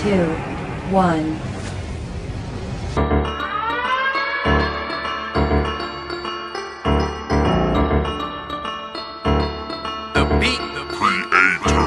2, 1. The beat, the creator.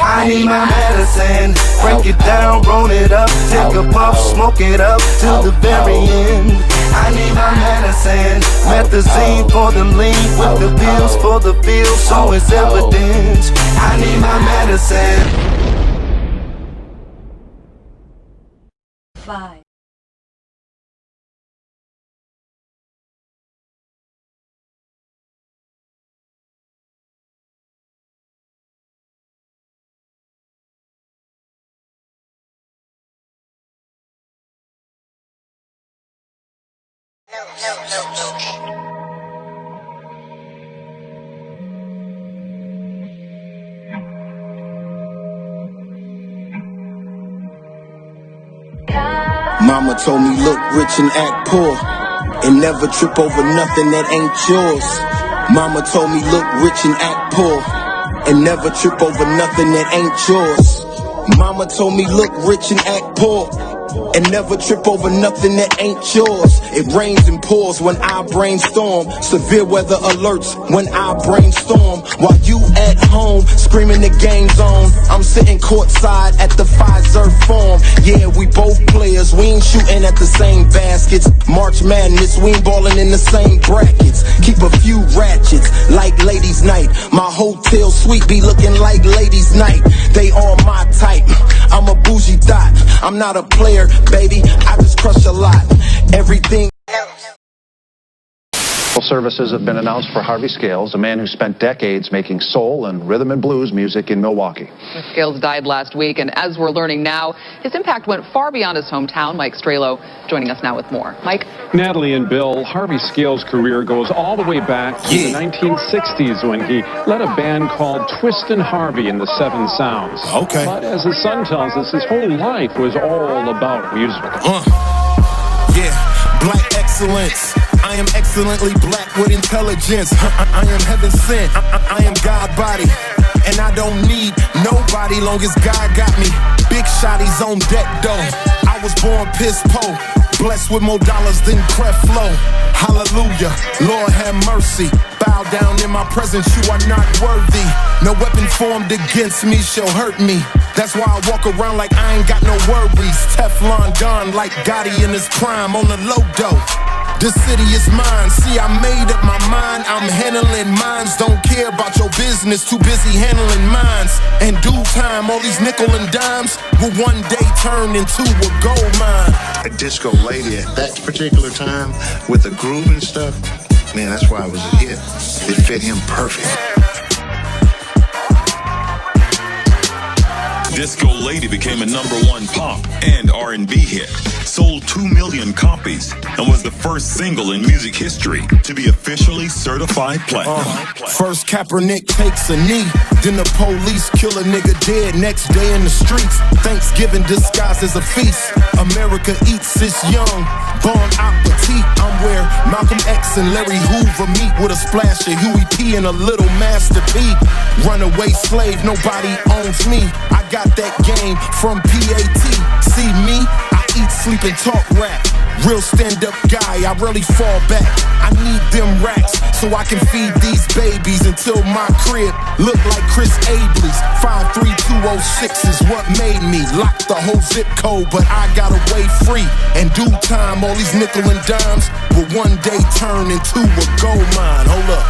I need my medicine, break it down, roll it up, take a puff, smoke it up till the very end. I need my medicine, methazine for the lean, with the pills for the feel, so it's evidence. I need my medicine. 5. Mama told me look rich and act poor, and never trip over nothing that ain't yours. Mama told me look rich and act poor, and never trip over nothing that ain't yours. Mama told me look rich and act poor, and never trip over nothing that ain't yours. It rains and pours when I brainstorm, severe weather alerts when I brainstorm. While you at home screaming the game's on, I'm sitting courtside at the Pfizer Forum. Yeah, we both players, we ain't shooting at the same baskets. March Madness, we ain't balling in the same brackets. Keep a few ratchets like ladies' night. My hotel suite be looking like ladies' night. They all my type, I'm a bougie thought. I'm not a player, baby, I just crush a lot. Everything. Services have been announced for Harvey Scales, a man who spent decades making soul and rhythm and blues music in Milwaukee. Scales died last week, and as we're learning now, his impact went far beyond his hometown. Mike Strelo joining us now with more. Mike? Natalie and Bill, Harvey Scales' career goes all the way back to the 1960s when he led a band called Twist and Harvey in the Seven Sounds. Okay. But as his son tells us, his whole life was all about music. Yeah, black excellence. I am excellently black with intelligence. I am heaven sent. I am God body. And I don't need nobody long as God got me. Big shotties on deck though. I was born piss po, blessed with more dollars than Creflo. Hallelujah, Lord have mercy. Bow down in my presence, you are not worthy. No weapon formed against me shall hurt me. That's why I walk around like I ain't got no worries. Teflon Don like Gotti in his prime on the low dough. This city is mine, see I made up my mind. I'm handling mines, don't care about your business. Too busy handling mines. In due time, all these nickel and dimes will one day turn into a gold mine. A disco lady at that particular time with the groove and stuff, man, that's why it was a hit. It fit him perfect. Disco Lady became a #1 pop and R&B hit, sold 2 million copies, and was the first single in music history to be officially certified platinum. First Kaepernick takes a knee, then the police kill a nigga dead next day in the streets. Thanksgiving disguised as a feast. America eats its young, bon appetit. I'm where Malcolm X and Larry Hoover meet with a splash of Huey P and a little Master P. Runaway slave, nobody owns me. I got that game from PAT. See me? I eat, sleep, and talk rap. Real stand-up guy, I rarely fall back. I need them racks so I can feed these babies until my crib look like Chris Abley's. 53206 is what made me. Lock the whole zip code, but I got away free. In due time, all these nickel and dimes will one day turn into a gold mine. Hold up.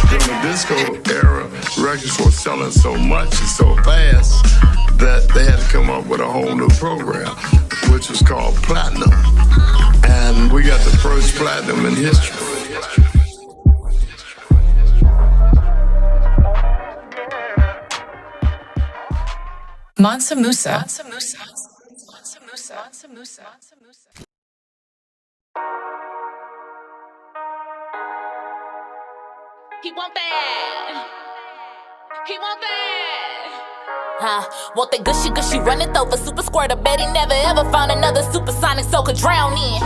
During the disco era, records were selling so much and so fast that they had to come up with a whole new program, which was called platinum. And we got the first platinum in history. Mansa Musa. He want that. He want that. Want that gushy gushy run it over. Super squirter, bet he never ever found another supersonic soul could drown in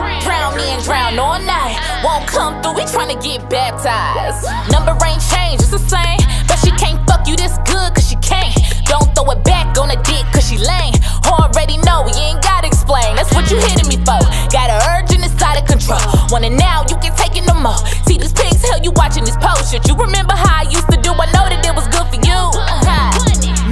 all night. come through, we tryna get baptized. Number ain't changed, it's the same. But she can't fuck you this good, cause she can't. Don't throw it back on a dick, cause she lame. Already know, you ain't gotta explain. That's what you hitting me for. Got a urge and it's out of control. Want it now, you can take it no more. See these pigs, hell, you watching this post shit. You remember how I used to do? I know that it was good for you.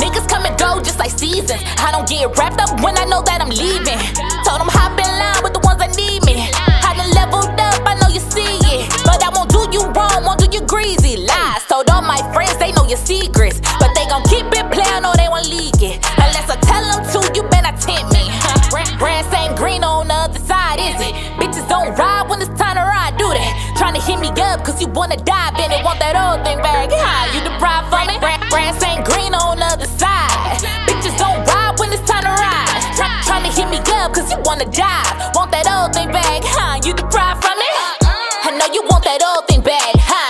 Niggas come and go just like seasons. I don't get wrapped up when I know that I'm leaving. Told them hop in line with the ones that need me. I done leveled up, I know you see it. But I won't do you wrong, won't do you greasy. Lies, told all my friends they know your secrets. But they gon' keep it playing or they won't leak it. Unless I tell them to, you better tempt me. Grass ain't green on the other side, is it? Bitches don't ride when it's time to ride, do they? Tryna hit me up cause you wanna dive in it. Want that old thing back, you deprived from it? Grass ain't green on the other side. Bitches don't ride when it's time to ride. Tryna hit me up cause you wanna dive. Want that old thing back, you deprived from it? I know you want that old thing back,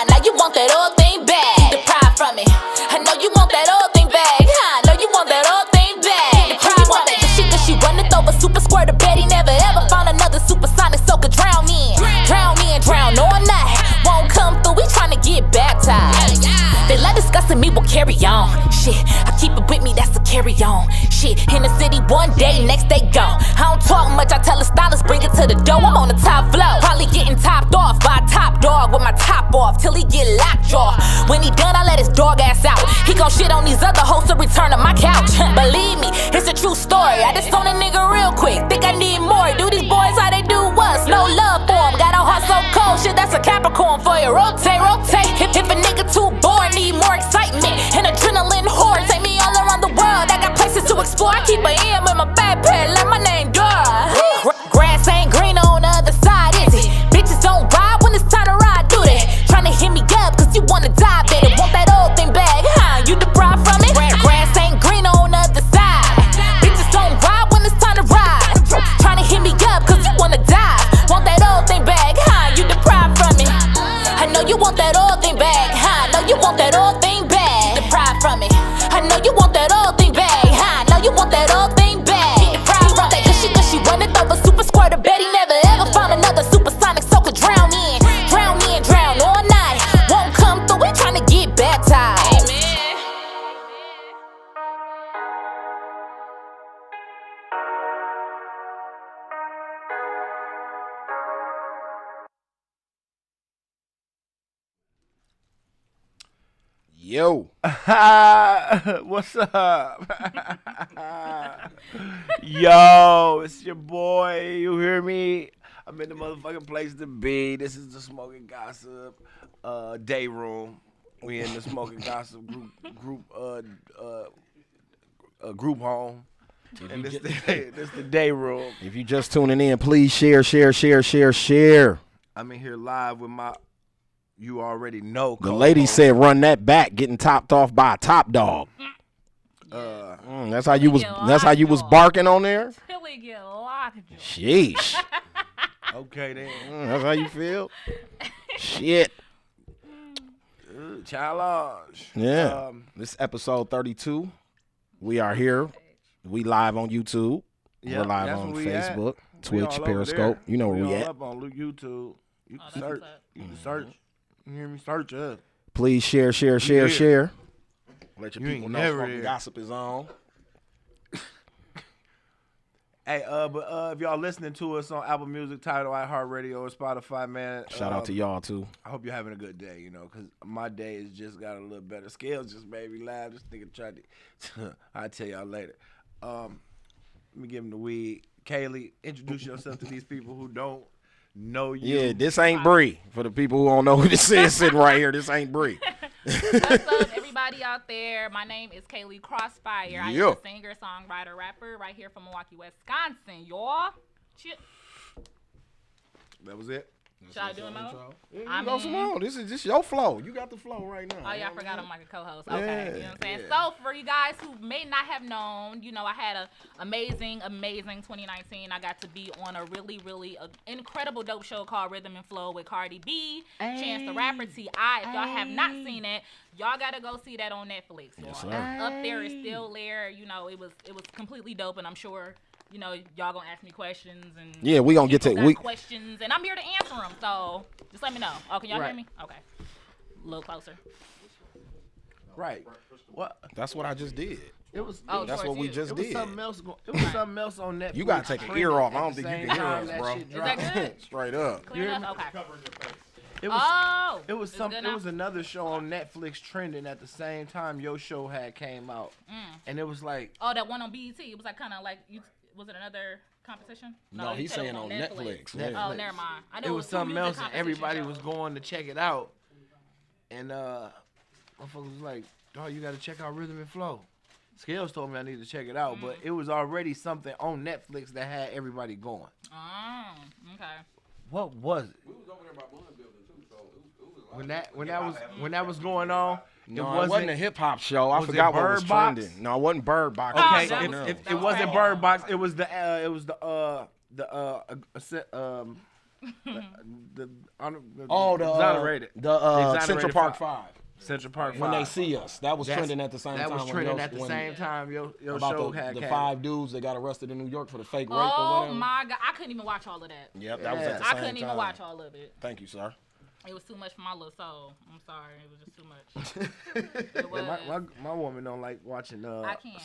now you want that old thing back. You deprived from it. I know you want that old thing back, know you want that old thing back. You want that shit cause she run it over super squirter. Betty never ever found another supersonic so could drown in. Drown in, drown all night. Won't come through, we tryna get baptized. They let discussing me will carry on. Shit, I keep it with me, that's a carry on. Shit, in the city one day, next day gone. I don't talk much, I tell the stylist bring it to the door. I'm on the top floor, probably getting topped off by a top dog with my top off till he get locked off. When he done, I let his dog ass out. He gon' shit on these other hoes to return to my couch. Believe me, it's a true story. I just on a nigga real quick, think I need more. Do these boys how they do us? No love for 'em. Got a heart so cold, shit, that's a Capricorn for you. Rotate, rotate. If a nigga too bored, need more excitement and adrenaline horde. Take me all around the world, I got places to explore. I keep an M in my backpack, let my name Dora. Grass ain't green on the other side, is it? Bitches don't ride when it's time to ride, do they? Tryna hit me up cause you wanna dive in it. Want that old thing back, you deprived from it? Grass ain't green on the other side. Bitches don't ride when it's time to ride. Tryna hit me up cause you wanna dive. Want that old thing back, you deprived from it? I know you want that old thing back, know you want that old thing back. Deprived from it. I know you want that old thing back, know you want that old thing back. Deprived from it. Cause she run it over super squirter. Betty never ever found another supersonic so could drown in, drown all night. Won't come through, we tryna get baptized. Amen. Yo. What's up? Yo, it's your boy. You hear me? I'm in the motherfucking place to be. This is the Smokin Gossip day room. We in the Smokin Gossip group home. And this the day room. If you just tuning in, please share. I'm in here live with my, you already know. The lady said, "Run that back, getting topped off by a top dog." That's how you was. That's how you was barking on there. Tilly get locked. Sheesh. Okay then. That's how you feel. Shit. Challenge. Yeah. This episode 32. We are here. We live on YouTube. We're live on Facebook, Twitch, Periscope. You know where we at. Up on YouTube. You can search. You can search. You hear me? Search us. Please share. Let your people know Smokin Gossip is on. Hey, but if y'all listening to us on Apple Music, Tidal, iHeartRadio, or Spotify, man. Shout out to y'all too. I hope you're having a good day, because my day has just got a little better. Scales just made me laugh. This nigga tried to. I'll tell y'all later. Let me give him the weed. Kaylee, introduce yourself to these people who don't know you. Yeah, this ain't Bree. For the people who don't know who this is sitting right here, this ain't Bree. What's up, everybody out there? My name is Kaylee Crossfire. I am a singer, songwriter, rapper right here from Milwaukee, Wisconsin, y'all. That was it. Should I do it more? Yeah, you go some more. This is just your flow. You got the flow right now. Oh, yeah, I forgot I'm like a co-host. Okay, Yeah, you know what I'm saying? yeah. So, for you guys who may not have known, I had an amazing 2019. I got to be on a really, really incredible dope show called Rhythm and Flow with Cardi B, Chance the Rapper, T.I. If y'all have not seen it, y'all got to go see that on Netflix. Yes, sir. It's up there. It's still there. It was completely dope, and I'm sure you know, y'all gonna ask me questions and yeah, we gonna get to questions, and I'm here to answer them. So just let me know. Oh, can y'all hear me? Okay, a little closer. Right. What? That's what I just did. It was. That's what we just did. It was something else. It was something else on Netflix. You gotta take an ear off. I don't think you can hear us, bro. Is that good? Straight up. Clear enough? Okay. It was, it was it's some. good It now? was another show on Netflix trending at the same time your show had came out, and it was like. Oh, that one on BET. It was like kind of like was it another competition? No, you he's said it saying was on Netflix. Netflix. Oh, never mind. I know It was two something music else, and competition everybody shows. was going to check it out, and motherfuckers was like, "Dog, you got to check out Rhythm and Flow." Scales told me I need to check it out, but it was already something on Netflix that had everybody going. Oh, okay. What was it? We was over there by Bun Building too, so it was When that was going on, No, it wasn't a hip hop show. I was it forgot what was Bird Box? trending. No, it wasn't Bird Box. Okay, It was something it wasn't Bird Box. It was the exonerated. Central Park 5. Central Park 5. When they see us, that was trending at the same time. That was trending at the same time. Your show had the 5 dudes that got arrested in New York for the fake rape or Oh whatever. my God, I couldn't even watch all of that. Yep, that was at the same time. I couldn't even watch all of it. Thank you, sir. It was too much for my little soul. I'm sorry, it was just too much. It was. My woman don't like watching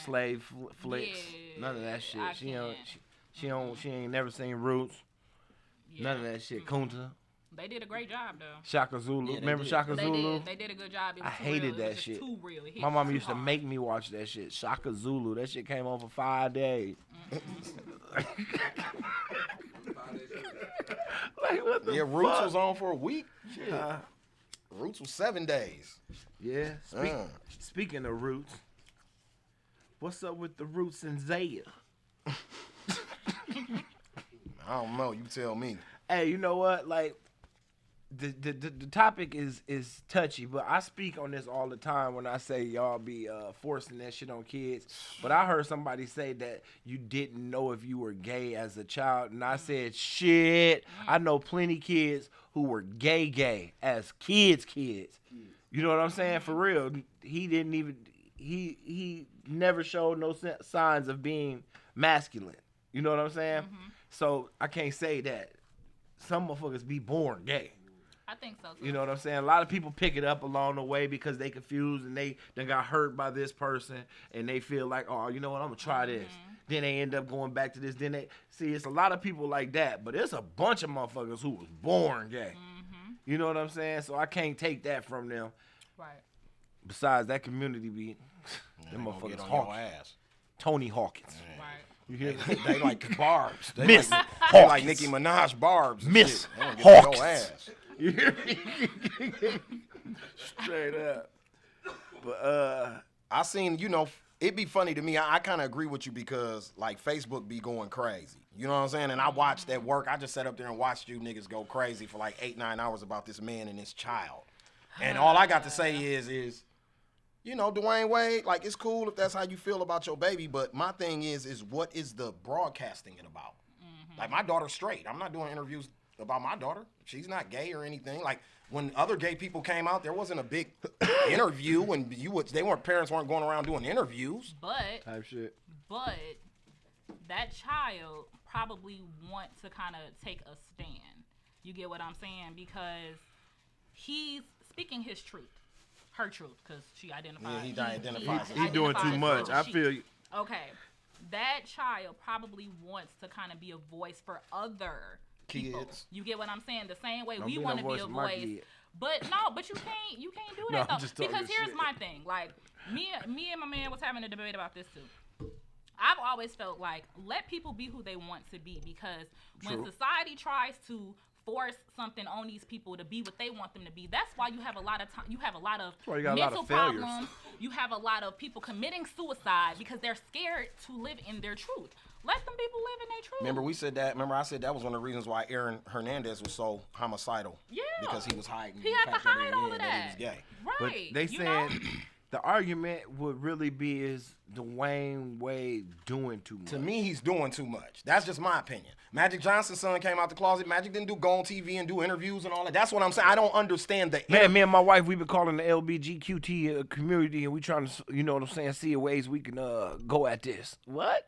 slave flicks. Yeah, None of that shit. I She ain't never seen Roots. Yeah. None of that shit. Kunta. They did a great job though. Shaka Zulu. Remember Shaka Zulu? They did a good job. It was I too hated real. It that was shit. just too real. It hit My mom too used to hard. make me watch that shit. Shaka Zulu. That shit came on for 5 days. Like, what the Roots fuck? was on for a week. Shit. Roots was 7 days. Yeah. Speaking of Roots, what's up with the Roots and Zaya? I don't know. You tell me. Hey, you know what? Like, the topic is touchy, but I speak on this all the time when I say y'all be forcing that shit on kids. But I heard somebody say that you didn't know if you were gay as a child, and I said, shit, I know plenty kids who were gay as kids. You know what I'm saying? For real. He didn't even, he never showed no signs of being masculine. You know what I'm saying? So I can't say that. Some motherfuckers be born gay. I think so too. You know what I'm saying? A lot of people pick it up along the way because they confused and they got hurt by this person and they feel like, oh, you know what, I'm gonna try this. Then they end up going back to this. Then they see it's a lot of people like that, but it's a bunch of motherfuckers who was born gay. You know what I'm saying? So I can't take that from them. Right. Besides that community be them motherfuckers on your Hawkins. ass. Tony Hawkins. Right. You hear me? They like barbs. They Miss like, Hawkins. they like Nicki Minaj barbs. and Miss shit. They don't get on your Hawkins. ass. You hear me? Straight up. But I seen, it'd be funny to me. I kind of agree with you because like Facebook be going crazy. You know what I'm saying? And I watched at work. I just sat up there and watched you niggas go crazy for like 8-9 hours about this man and this child. And all I got to say is, Dwayne Wade, like it's cool if that's how you feel about your baby, but my thing is what is the broadcasting it about? Like my daughter's straight. I'm not doing interviews about my daughter. She's not gay or anything. Like when other gay people came out, there wasn't a big interview, and parents weren't going around doing interviews. But type shit. But that child probably want to kind of take a stand. You get what I'm saying? Because he's speaking his truth, her truth, because she identifies. Yeah, he identifies. He's doing too much. I feel you. Okay, that child probably wants to kind of be a voice for other people. Kids. You get what I'm saying? The same way Don't we be want to no be voice a for my voice. kid. But you can't do No, that I'm though. just talking Because here's shit. my thing. Like me and my man was having a debate about this too. I've always felt like let people be who they want to be, because when society tries to force something on these people to be what they want them to be, that's why you have a lot of time. You have a lot of why you got a mental lot of failures. problems. You have a lot of people committing suicide because they're scared to live in their truth. Let them people live in their truth. Remember I said that was one of the reasons why Aaron Hernandez was so homicidal. Yeah. Because he was hiding. He the had to fact that hide all of that he was that. gay. But Right. they you know? saying the argument would really be is Dwayne Wade doing too much. To me, he's doing too much. That's just my opinion. Magic Johnson's son came out the closet. Magic didn't go on TV and do interviews and all that. That's what I'm saying. I don't understand the Man, me and my wife, we've been calling the LBGQT community, and we trying to, you know what I'm saying, see ways we can go at this. What?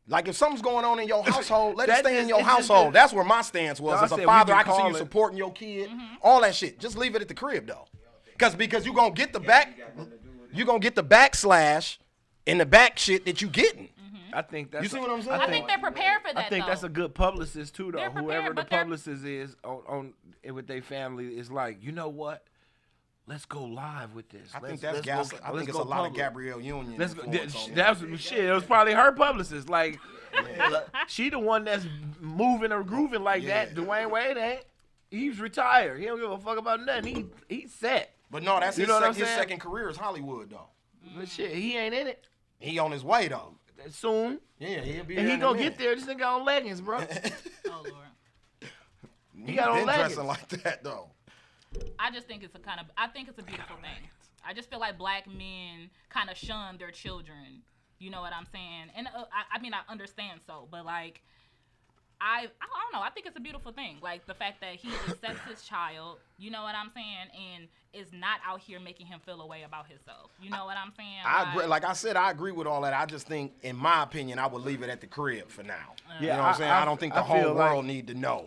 Like, if something's going on in your household, let it That stay in is- your it's just- household. That's where my stance was. No, I As a said we father, been I can see you calling- supporting your kid, all that shit. Just leave it at the crib, though. Because you're going to get the backslash and the back shit that you getting. I think that's. You see what I'm saying? I think they're prepared for that. I think though. that's a good publicist too, though. They're prepared, Whoever the but they're- publicist is on with their family is like, you know what? Let's go live with this. I think Let's that's go- I let's think it's go a lot of public. Gabrielle Union. Let's go. influence on That was shit. It was probably her publicist. Like, she the one that's moving or grooving like that. Dwayne Wade ain't. He's retired. He don't give a fuck about nothing. He's set. But no, that's You know what I'm his saying? second career is Hollywood, though. But shit, he ain't in it. He on his way, though. Soon. Yeah, he'll be And there he in a gonna minute. get there. This nigga on leggings, bro. Oh Lord. He got on been leggings. dressing like that, though. I just think it's I think it's a beautiful thing. I just feel like black men kind of shun their children. You know what I'm saying? And I mean, I understand so, but like, I don't know. I think it's a beautiful thing. Like the fact that he accepts his child. You know what I'm saying? And is not out here making him feel a way about himself. You know what I'm saying? I agree. Like I said, I agree with all that. I just think, in my opinion, I would leave it at the crib for now. You know what I'm saying? I don't think the whole world need to know.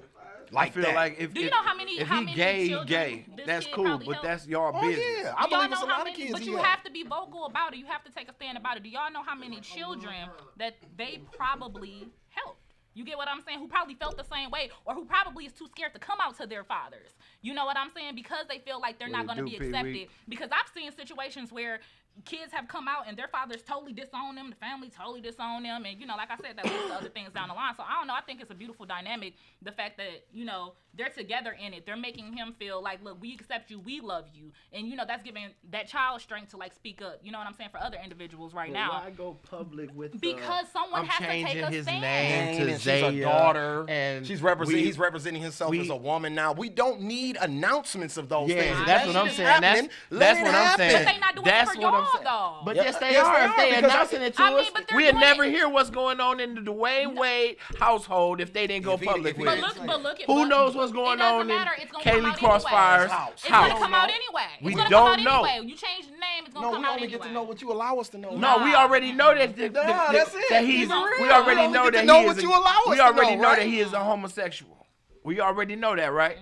Like I feel that. like if Do you know how many? if how he many gay, he children gay. this That's kid cool, probably but helped? that's y'all Oh, business. yeah. I Do y'all believe know it's a how lot of many? kids But he you had. have to be vocal about it. You have to take a stand about it. Do y'all know how many children that they probably helped? You get what I'm saying? Who probably felt the same way, or who probably is too scared to come out to their fathers. You know what I'm saying? Because they feel like they're not going to be accepted. Because I've seen situations where kids have come out and their fathers totally disown them, the family totally disown them, and you know, like I said, that leads to other things down the line. So I don't know. I think it's a beautiful dynamic. The fact that you know they're together in it, they're making him feel like, look, we accept you, we love you, and you know that's giving that child strength to like speak up. You know what I'm saying for other individuals right now. Why go public with? Because someone I'm has to take changing a his stand. name to She's Zaya, a daughter, and he's we- representing himself as a woman now. We don't need announcements of those Yeah, things. that's That what I'm shit saying. happening. That's Let what it I'm happen. saying. But they not doing That's it for what I'm y'all, saying. though. But Yeah, yes, they yes, are. they If are, they because announcing it to I mean, us, but they're we'd doing never it. hear what's going on in the Dwayne Wade household if they didn't go If he- public if he with didn't it. But look at Who but knows what's it going doesn't on matter. in It's gonna come Kaylee out Crossfire's anyway. It's house? gonna come out anyway. We It's gonna don't come know. out anyway. You change the name, it's gonna No, come we out only anyway. get to know what you allow us to know. No, we already know that. that's it. That he's. Keep it We real. already We only know get to that know he what is. you allow us We to already know, know right? that he is a homosexual. We already know that, right?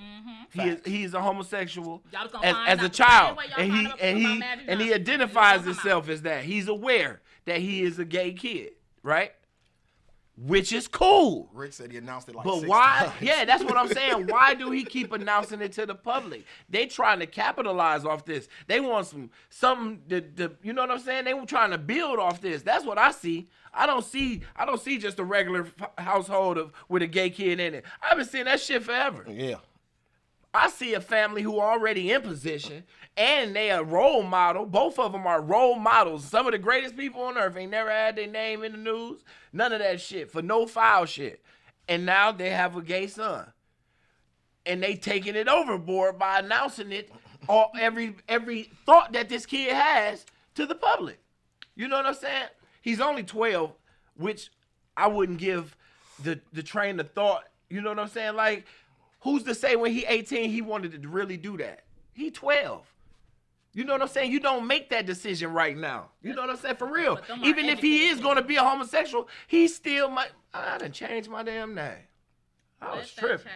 He's a homosexual Y'all just gonna as find a out the child, same way y'all and find out about Magic he Johnson. identifies It's gonna come himself as that. He's aware that he is a gay kid, right? Which is cool. Rick said he announced it like But 6 why? times. Yeah, that's what I'm saying. Why do he keep announcing it to the public? They trying to capitalize off this. They want something to you know what I'm saying? They were trying to build off this. That's what I see. I don't see just a regular household with a gay kid in it. I've been seeing that shit forever. Yeah. I see a family who already in position and they a role model. Both of them are role models. Some of the greatest people on earth ain't never had their name in the news. None of that shit for no foul shit. And now they have a gay son. And they taking it overboard by announcing it or every thought that this kid has to the public. You know what I'm saying? He's only 12, which I wouldn't give the train of thought. You know what I'm saying? Like, who's to say when he 18 he wanted to really do that? He 12. You know what I'm saying? You don't make that decision right now. You know what I'm saying? For real. Even if he is going to be a homosexual, he still might. I done changed my damn name. I was tripping.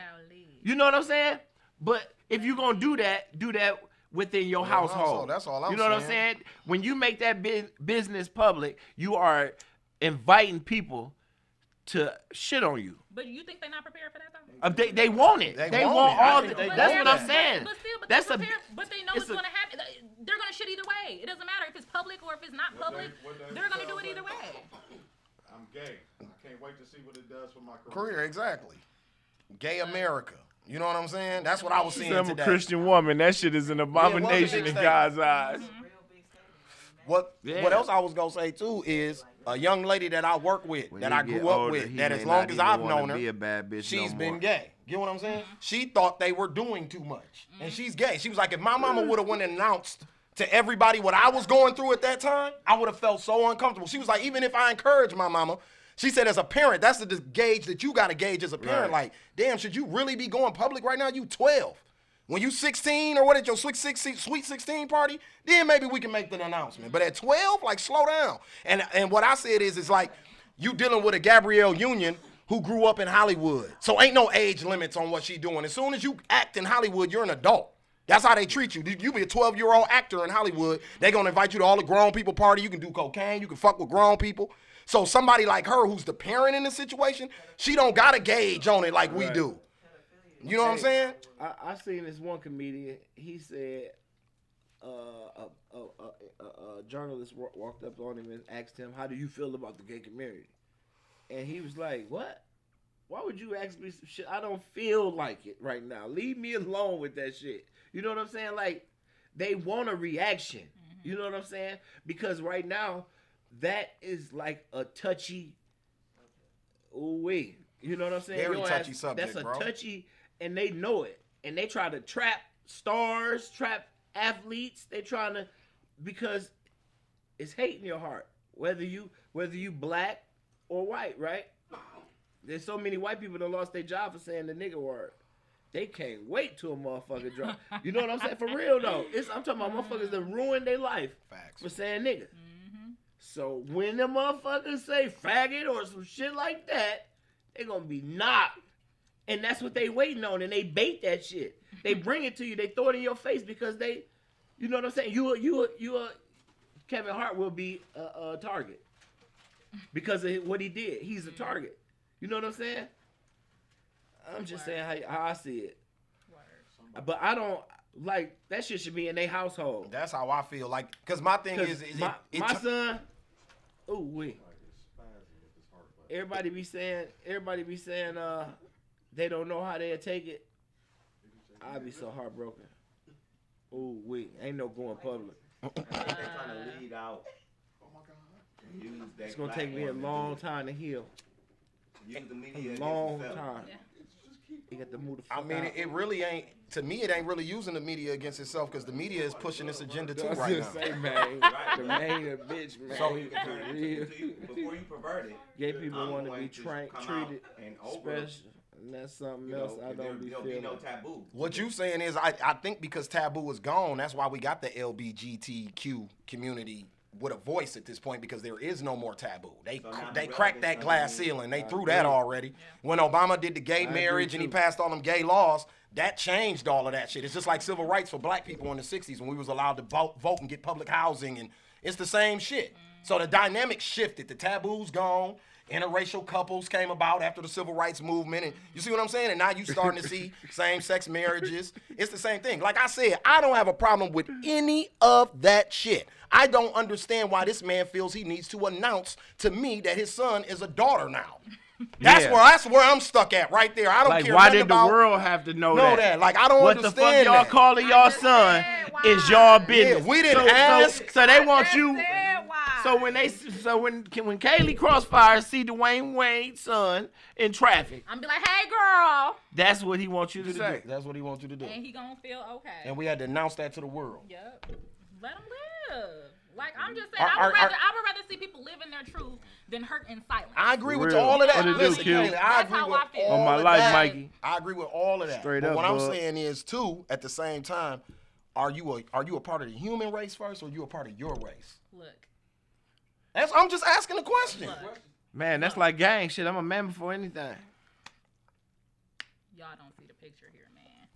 You know what I'm saying? But if you're going to do that within your household. That's all I'm You know what I'm saying? When you make that business public, you are inviting people to shit on you. But you think they're not prepared for that though? They want it. They want all. That's what I'm saying. But still, That's they're prepared, but they know it's gonna happen. They're gonna shit either way. It doesn't matter if it's public or if it's not public. They're gonna do it either way. I'm gay. I can't wait to see what it does for my career. Career, exactly. Gay America. You know what I'm saying? That's what I was seeing I'm a today. Christian woman. That shit is an abomination in God's eyes. What Yeah. What else I was gonna say too is a young lady that I work with, When that he I get grew up older, with, he that may as long not as even I've wanna known her, be a bad bitch she's no been more. gay. Get what I'm saying? She thought they were doing too much, and she's gay. She was like, if my mama would have went and announced to everybody what I was going through at that time, I would have felt so uncomfortable. She was like, even if I encourage my mama, she said, as a parent, that's the gauge that you got to gauge as a parent. Right. Like, damn, should you really be going public right now? You 12. When you 16 or what at your sweet 16 party, then maybe we can make the announcement. But at 12, like, slow down. And what I said is like, you dealing with a Gabrielle Union who grew up in Hollywood. So ain't no age limits on what she doing. As soon as you act in Hollywood, you're an adult. That's how they treat you. You be a 12-year-old actor in Hollywood. They gonna invite you to all the grown people party. You can do cocaine. You can fuck with grown people. So somebody like her who's the parent in the situation, she don't got a gauge on it like we do. You know what I'm saying? I seen this one comedian. He said a journalist walked up on him and asked him, "How do you feel about the gay community?" And he was like, "What? Why would you ask me some shit? I don't feel like it right now. Leave me alone with that shit." You know what I'm saying? Like, they want a reaction. You know what I'm saying? Because right now, that is like a touchy, ooh-wee. You know what I'm saying? Very touchy subject, that's a bro. touchy, and they know it. And they try to trap stars, trap athletes. They trying to, because it's hate in your heart. Whether you black or white, right? There's so many white people that lost their job for saying the nigga word. They can't wait till a motherfucker drop. You know what I'm saying? For real though. I'm talking about motherfuckers that ruined their life for saying nigga. So when the motherfuckers say faggot or some shit like that, they gonna be knocked. And that's what they waiting on, and they bait that shit. They bring it to you, they throw it in your face because they, you know what I'm saying? Kevin Hart will be a target because of what he did. He's a target. You know what I'm saying? I'm just saying how I see it. But I don't, like, that shit should be in their household. That's how I feel. Like, because my thing is my son, ooh, wait. Everybody be saying they don't know how they'll take it. I'd be so heartbroken. Ooh, wait. Ain't no going public. They're trying to lead out. It's gonna take me a long time to heal. A long time. You got to move the fuck I mean, out. it really ain't. To me, it ain't really using the media against itself because the media is pushing this agenda too I was right just now. say, man, the man a bitch, man. So you can turn it to you before you pervert it. Gay people want to be come out treated and over, special, and that's something else I don't be there'll feeling. be no taboo. What you saying is, I think because taboo is gone, that's why we got the LGBTQ community with a voice at this point because there is no more taboo. They cracked that glass ceiling. They threw that already. When Obama did the gay marriage and he passed all them gay laws, that changed all of that shit. It's just like civil rights for black people in the 60s when we was allowed to vote and get public housing, and it's the same shit. So the dynamic shifted. The taboo's gone. Interracial couples came about after the civil rights movement, and you see what I'm saying? And now you starting to see same-sex marriages. It's the same thing. Like I said, I don't have a problem with any of that shit. I don't understand why this man feels he needs to announce to me that his son is a daughter now. That's where I'm stuck at right there. I don't like, care why nothing did the about, world have to know that? Like, I don't what understand the fuck y'all that. calling y'all son is y'all business. Yeah, we didn't ask. So they want you. So when Kaylee Crossfire see Dwayne Wade's son in traffic, I'm be like, hey girl. That's what he wants you to say. That's what he wants you to do. And he gonna feel okay. And we had to announce that to the world. Yep. Let him live. Like, I'm just saying, I would rather see people live in their truth than hurt in silence. I agree with all of that. Listen, Kaylee, I agree with all my of life, that. Mikey. I agree with all of that. Straight but up, what I'm bud. saying is, too, at the same time, are you a part of the human race first, or are you a part of your race? Look. I'm just asking a question. Man, that's like gang shit. I'm a man before anything. Y'all don't see the picture here, man.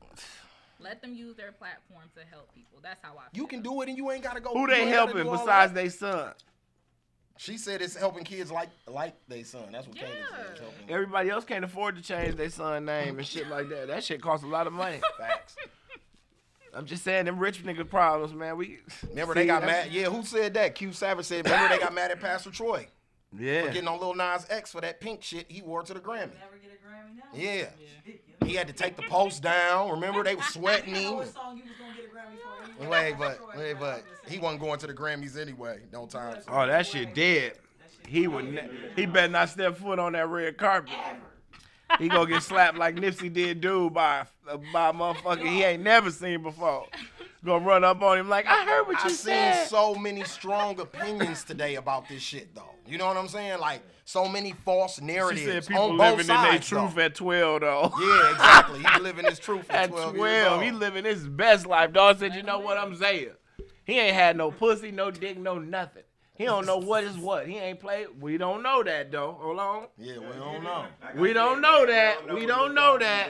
Let them use their platform to help people. That's how I feel. You can do it, and you ain't gotta go. Who they helping besides they son? She said it's helping kids like they son. That's what Kaylee said. It's helping. Everybody else can't afford to change their son name and shit like that. That shit costs a lot of money. Facts. I'm just saying, them rich nigga problems, man. Remember they got mad. Yeah, who said that? Q Savage said. Remember they got mad at Pastor Troy. Yeah. For getting on Lil Nas X for that pink shit he wore to the Grammy. Never get a Grammy now. Yeah. He had to take the post down. Remember they were sweating him. I know what song you was gonna get a Grammy for anyway. Wait, but he wasn't going to the Grammys anyway. No time. Oh, that shit dead. He better not step foot on that red carpet. He gonna get slapped like Nipsey did dude by a motherfucker he ain't never seen before. Gonna run up on him like, I heard what you said. I've seen so many strong opinions today about this shit, though. You know what I'm saying? Like, so many false narratives She said people on both living in their sides, truth though. at 12, though. Yeah, exactly. He living his truth at 12 years 12. old. He living his best life. Dog said, you know what I'm saying? He ain't had no pussy, no dick, no nothing. He don't know what is what. He ain't played. We don't know that though. Hold on. Yeah, we don't know. We don't know that. We don't know that.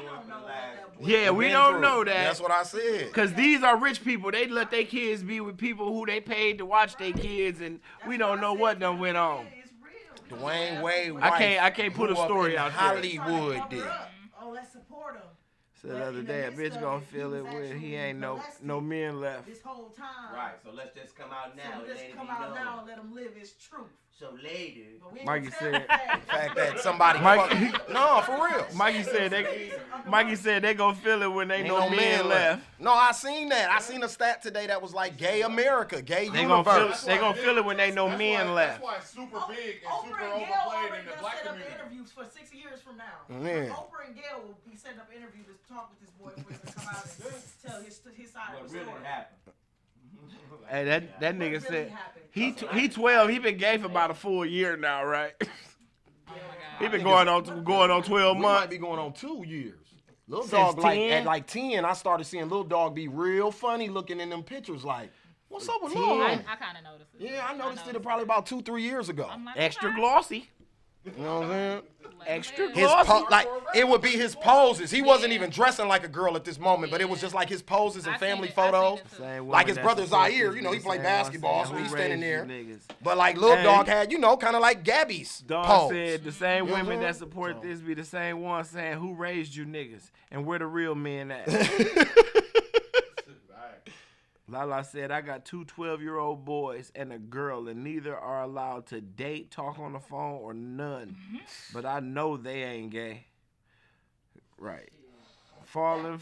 Yeah, we don't know that. That's what I said. Cause these are rich people. They let their kids be with people who they paid to watch their kids, and we don't know what done went on. Dwayne Wade. I can't put a story out there. Hollywood did. Oh, let's support him. Said the other day, a bitch gonna feel it when he ain't no men left. This whole time. Right, so let's just come out now. So let's come out now and let him live his truth. So later. Mikey said. The fact that somebody. No, for real. Mikey said they gonna feel it when they ain't no men left. No, I seen that. I seen a stat today that was like gay America, gay They universe. gonna feel it when they no men left. That's why it's super big and Oprah super and Gail overplayed already in the done black set up community. interviews for 6 years from now. Yeah. Oprah and Gail will be setting up interviews to talk with this boy for him to come out and tell his side of the story. Hey, that nigga said he 12. He been gay for about a full year now, right? He been going on 12 We might months. be going on 2 years. Little Since dog, like 10? at like 10, I started seeing little dog be real funny looking in them pictures. Like, what's up with little? I kind of noticed it. Yeah, I noticed it probably about 2-3 years ago. Extra glossy. You know what I'm saying? Extra His glossy. like it would be his poses. He wasn't even dressing like a girl at this moment, but it was just like his poses and family photos. Like his brother Zaire, you know, he played basketball, so he's standing there. But like Lil Dog had, you know, kind of like Gabby's Dog pose. said the same You know what women I'm that saying? support this be the same ones saying, "Who raised you niggas and where the real men at?" Lala said, "I got two 12-year-old boys and a girl, and neither are allowed to date, talk on the phone, or none. But I know they ain't gay." Right. Falling.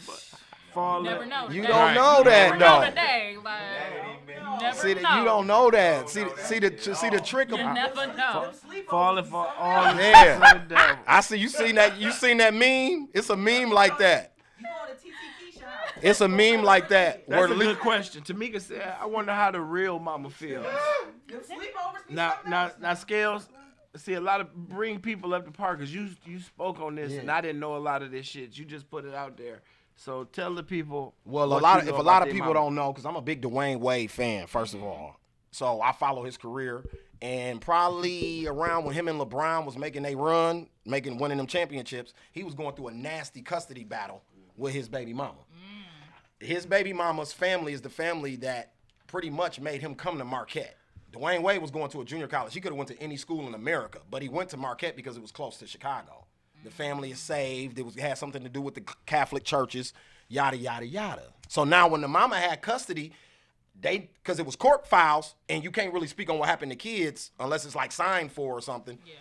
Never know. You today. don't know that Never know though. today. Like, never See that know. you don't know that. See the trick You of never know. Falling for all the Yeah. devil. I see you seen that meme? It's a meme like that. You going to TT Keisha house? It's a meme like that. That's a where good question. Tamika said, "I wonder how the real mama feels." Them sleepovers be Now, something now, else. now, Scales. See, a lot of bring people up to par because you spoke on this and I didn't know a lot of this shit. You just put it out there. So tell the people. Well, what you know if a about lot of their people mama. don't know, because I'm a big Dwayne Wade fan, first of all. So I follow his career, and probably around when him and LeBron was making their run, winning them championships, he was going through a nasty custody battle with his baby mama. His baby mama's family is the family that pretty much made him come to Marquette. Dwayne Wade was going to a junior college. He could have went to any school in America, but he went to Marquette because it was close to Chicago. The family is saved. It had something to do with the Catholic churches, yada, yada, yada. So now when the mama had custody, because it was court files, and you can't really speak on what happened to kids unless it's like signed for or something. Yeah.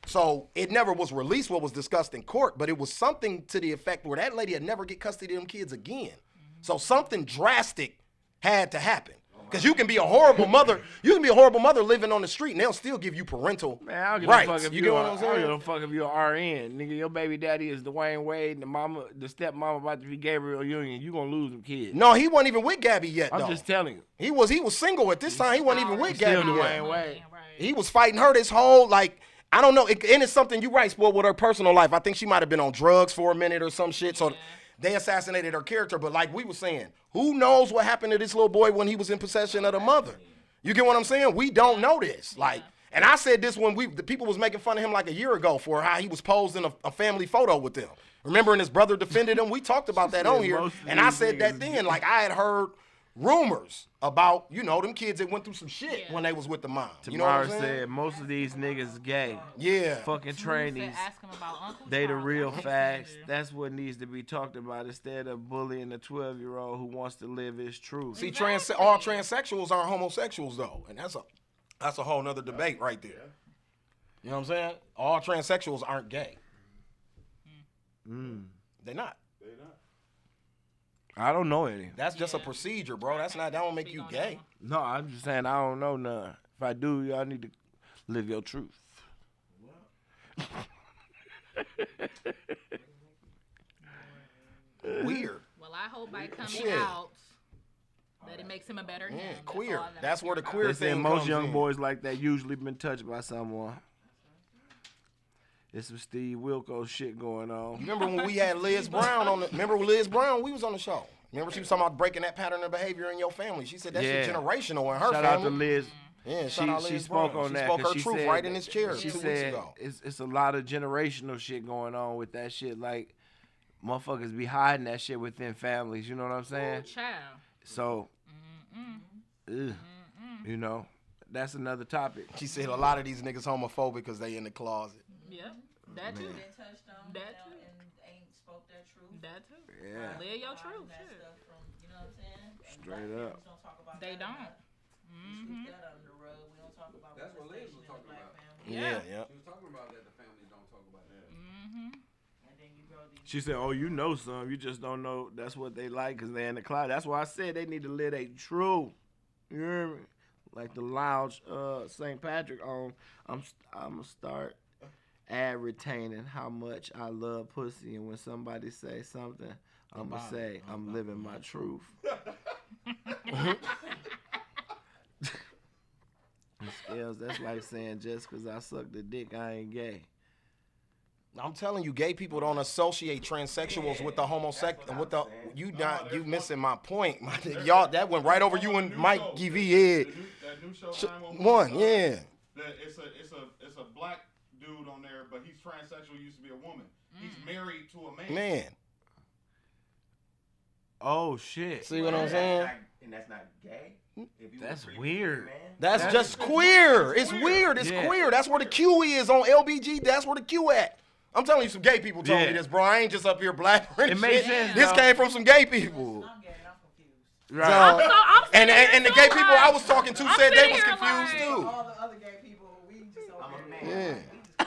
So it never was released what was discussed in court, but it was something to the effect where that lady had never get custody of them kids again. So something drastic had to happen. Because you can be a horrible mother. You can be a horrible mother living on the street, and they'll still give you parental Man, I don't give rights. a fuck if you you get are, what I'm I don't give saying? a fuck if you're RN. Nigga, your baby daddy is Dwayne Wade, and the stepmama about to be Gabriel Union. You gonna lose them kids. No, he wasn't even with Gabby yet, though. I'm just telling you. He was single at this time. He wasn't even with Still Gabby yet. Dwayne Wade. He was fighting her this whole, like, I don't know. And it's something you right, spoiled with her personal life. I think she might have been on drugs for a minute or some shit. So they assassinated her character. But like we were saying, who knows what happened to this little boy when he was in possession of the mother? You get what I'm saying? We don't know this. Like, and I said this when the people was making fun of him like a year ago for how he was posed in a family photo with them. Remember, and his brother defended him. We talked about that on here. And I said that then, like, I had heard rumors about, you know, them kids that went through some shit when they was with the mom. You know what I'm Tamara saying? said most of these niggas gay. Yeah. Fucking trainees. Ask him about Uncle They the Charles. real facts. That's what needs to be talked about instead of bullying a 12-year-old who wants to live his truth. See, all transsexuals aren't homosexuals, though. And that's a whole nother debate right there. You know what I'm saying? All transsexuals aren't gay. They're not. I don't know any. That's just a procedure, bro. That don't make you gay. No, I'm just saying I don't know none. If I do, y'all need to live your truth. Weird. Well, I hope by coming Shit. out that it makes him a better him. That's Queer. all That's where the care queer They say thing most comes young in. boys like that usually been touched by someone. There's some Steve Wilkos shit going on. Remember when we had Liz Brown on the? Remember when Liz Brown? We was on the show. Remember she was talking about breaking that pattern of behavior in your family. She said that shit generational in her Shout family. out to Liz. Yeah, shout out she Liz spoke Brown. on She that. spoke 'cause her she truth said right in that- this chair She 2 weeks said ago. it's a lot of generational shit going on with that shit. Like motherfuckers be hiding that shit within families. You know what I'm saying? Child. So, ugh, you know, that's another topic. She said a lot of these niggas homophobic because they in the closet. Yep. That too. Man. Been touched on, That too. and ain't spoke that truth. That too. Yeah. Live your truth. That Shit. stuff from, you know what I'm saying? And Straight black up. families don't talk about They that don't. enough. We sweep that under the rug. We don't talk about That's what Liz molestation was in talking black about. families. Yeah. She was talking about that the families don't talk about that. And then you grow these. She said, "Oh, you know some. You just don't know. That's what they like because they're in the cloud. That's why I said they need to live their truth. You hear me? Like the lounge, St. Patrick on. I'm gonna start ad retaining how much I love pussy, and when somebody say something, I'm gonna say I'm living my truth. Scales, that's like saying just because I suck the dick, I ain't gay. I'm telling you, gay people don't associate transsexuals with the homosexual. With the you missing my point, my nigga. Y'all that went right over you and Mike GV head. That new show, One, yeah. It's a black dude on there, but he's transsexual. Used to be a woman. He's married to a man. Man. Oh shit. See what I'm saying? And that's not gay. That's weird. That's just queer. It's weird. It's Yeah. queer. That's where the Q is on LBG. That's where the Q at. I'm telling you, some gay people told me Yeah. this, bro. I ain't just up here blabbering. It makes shit. sense, This though. came from some gay people. Right. So, I'm and sitting the here gay too, people like- I was talking to I'm said they sitting was here confused like- too. All the other gay people, we just okay. Yeah.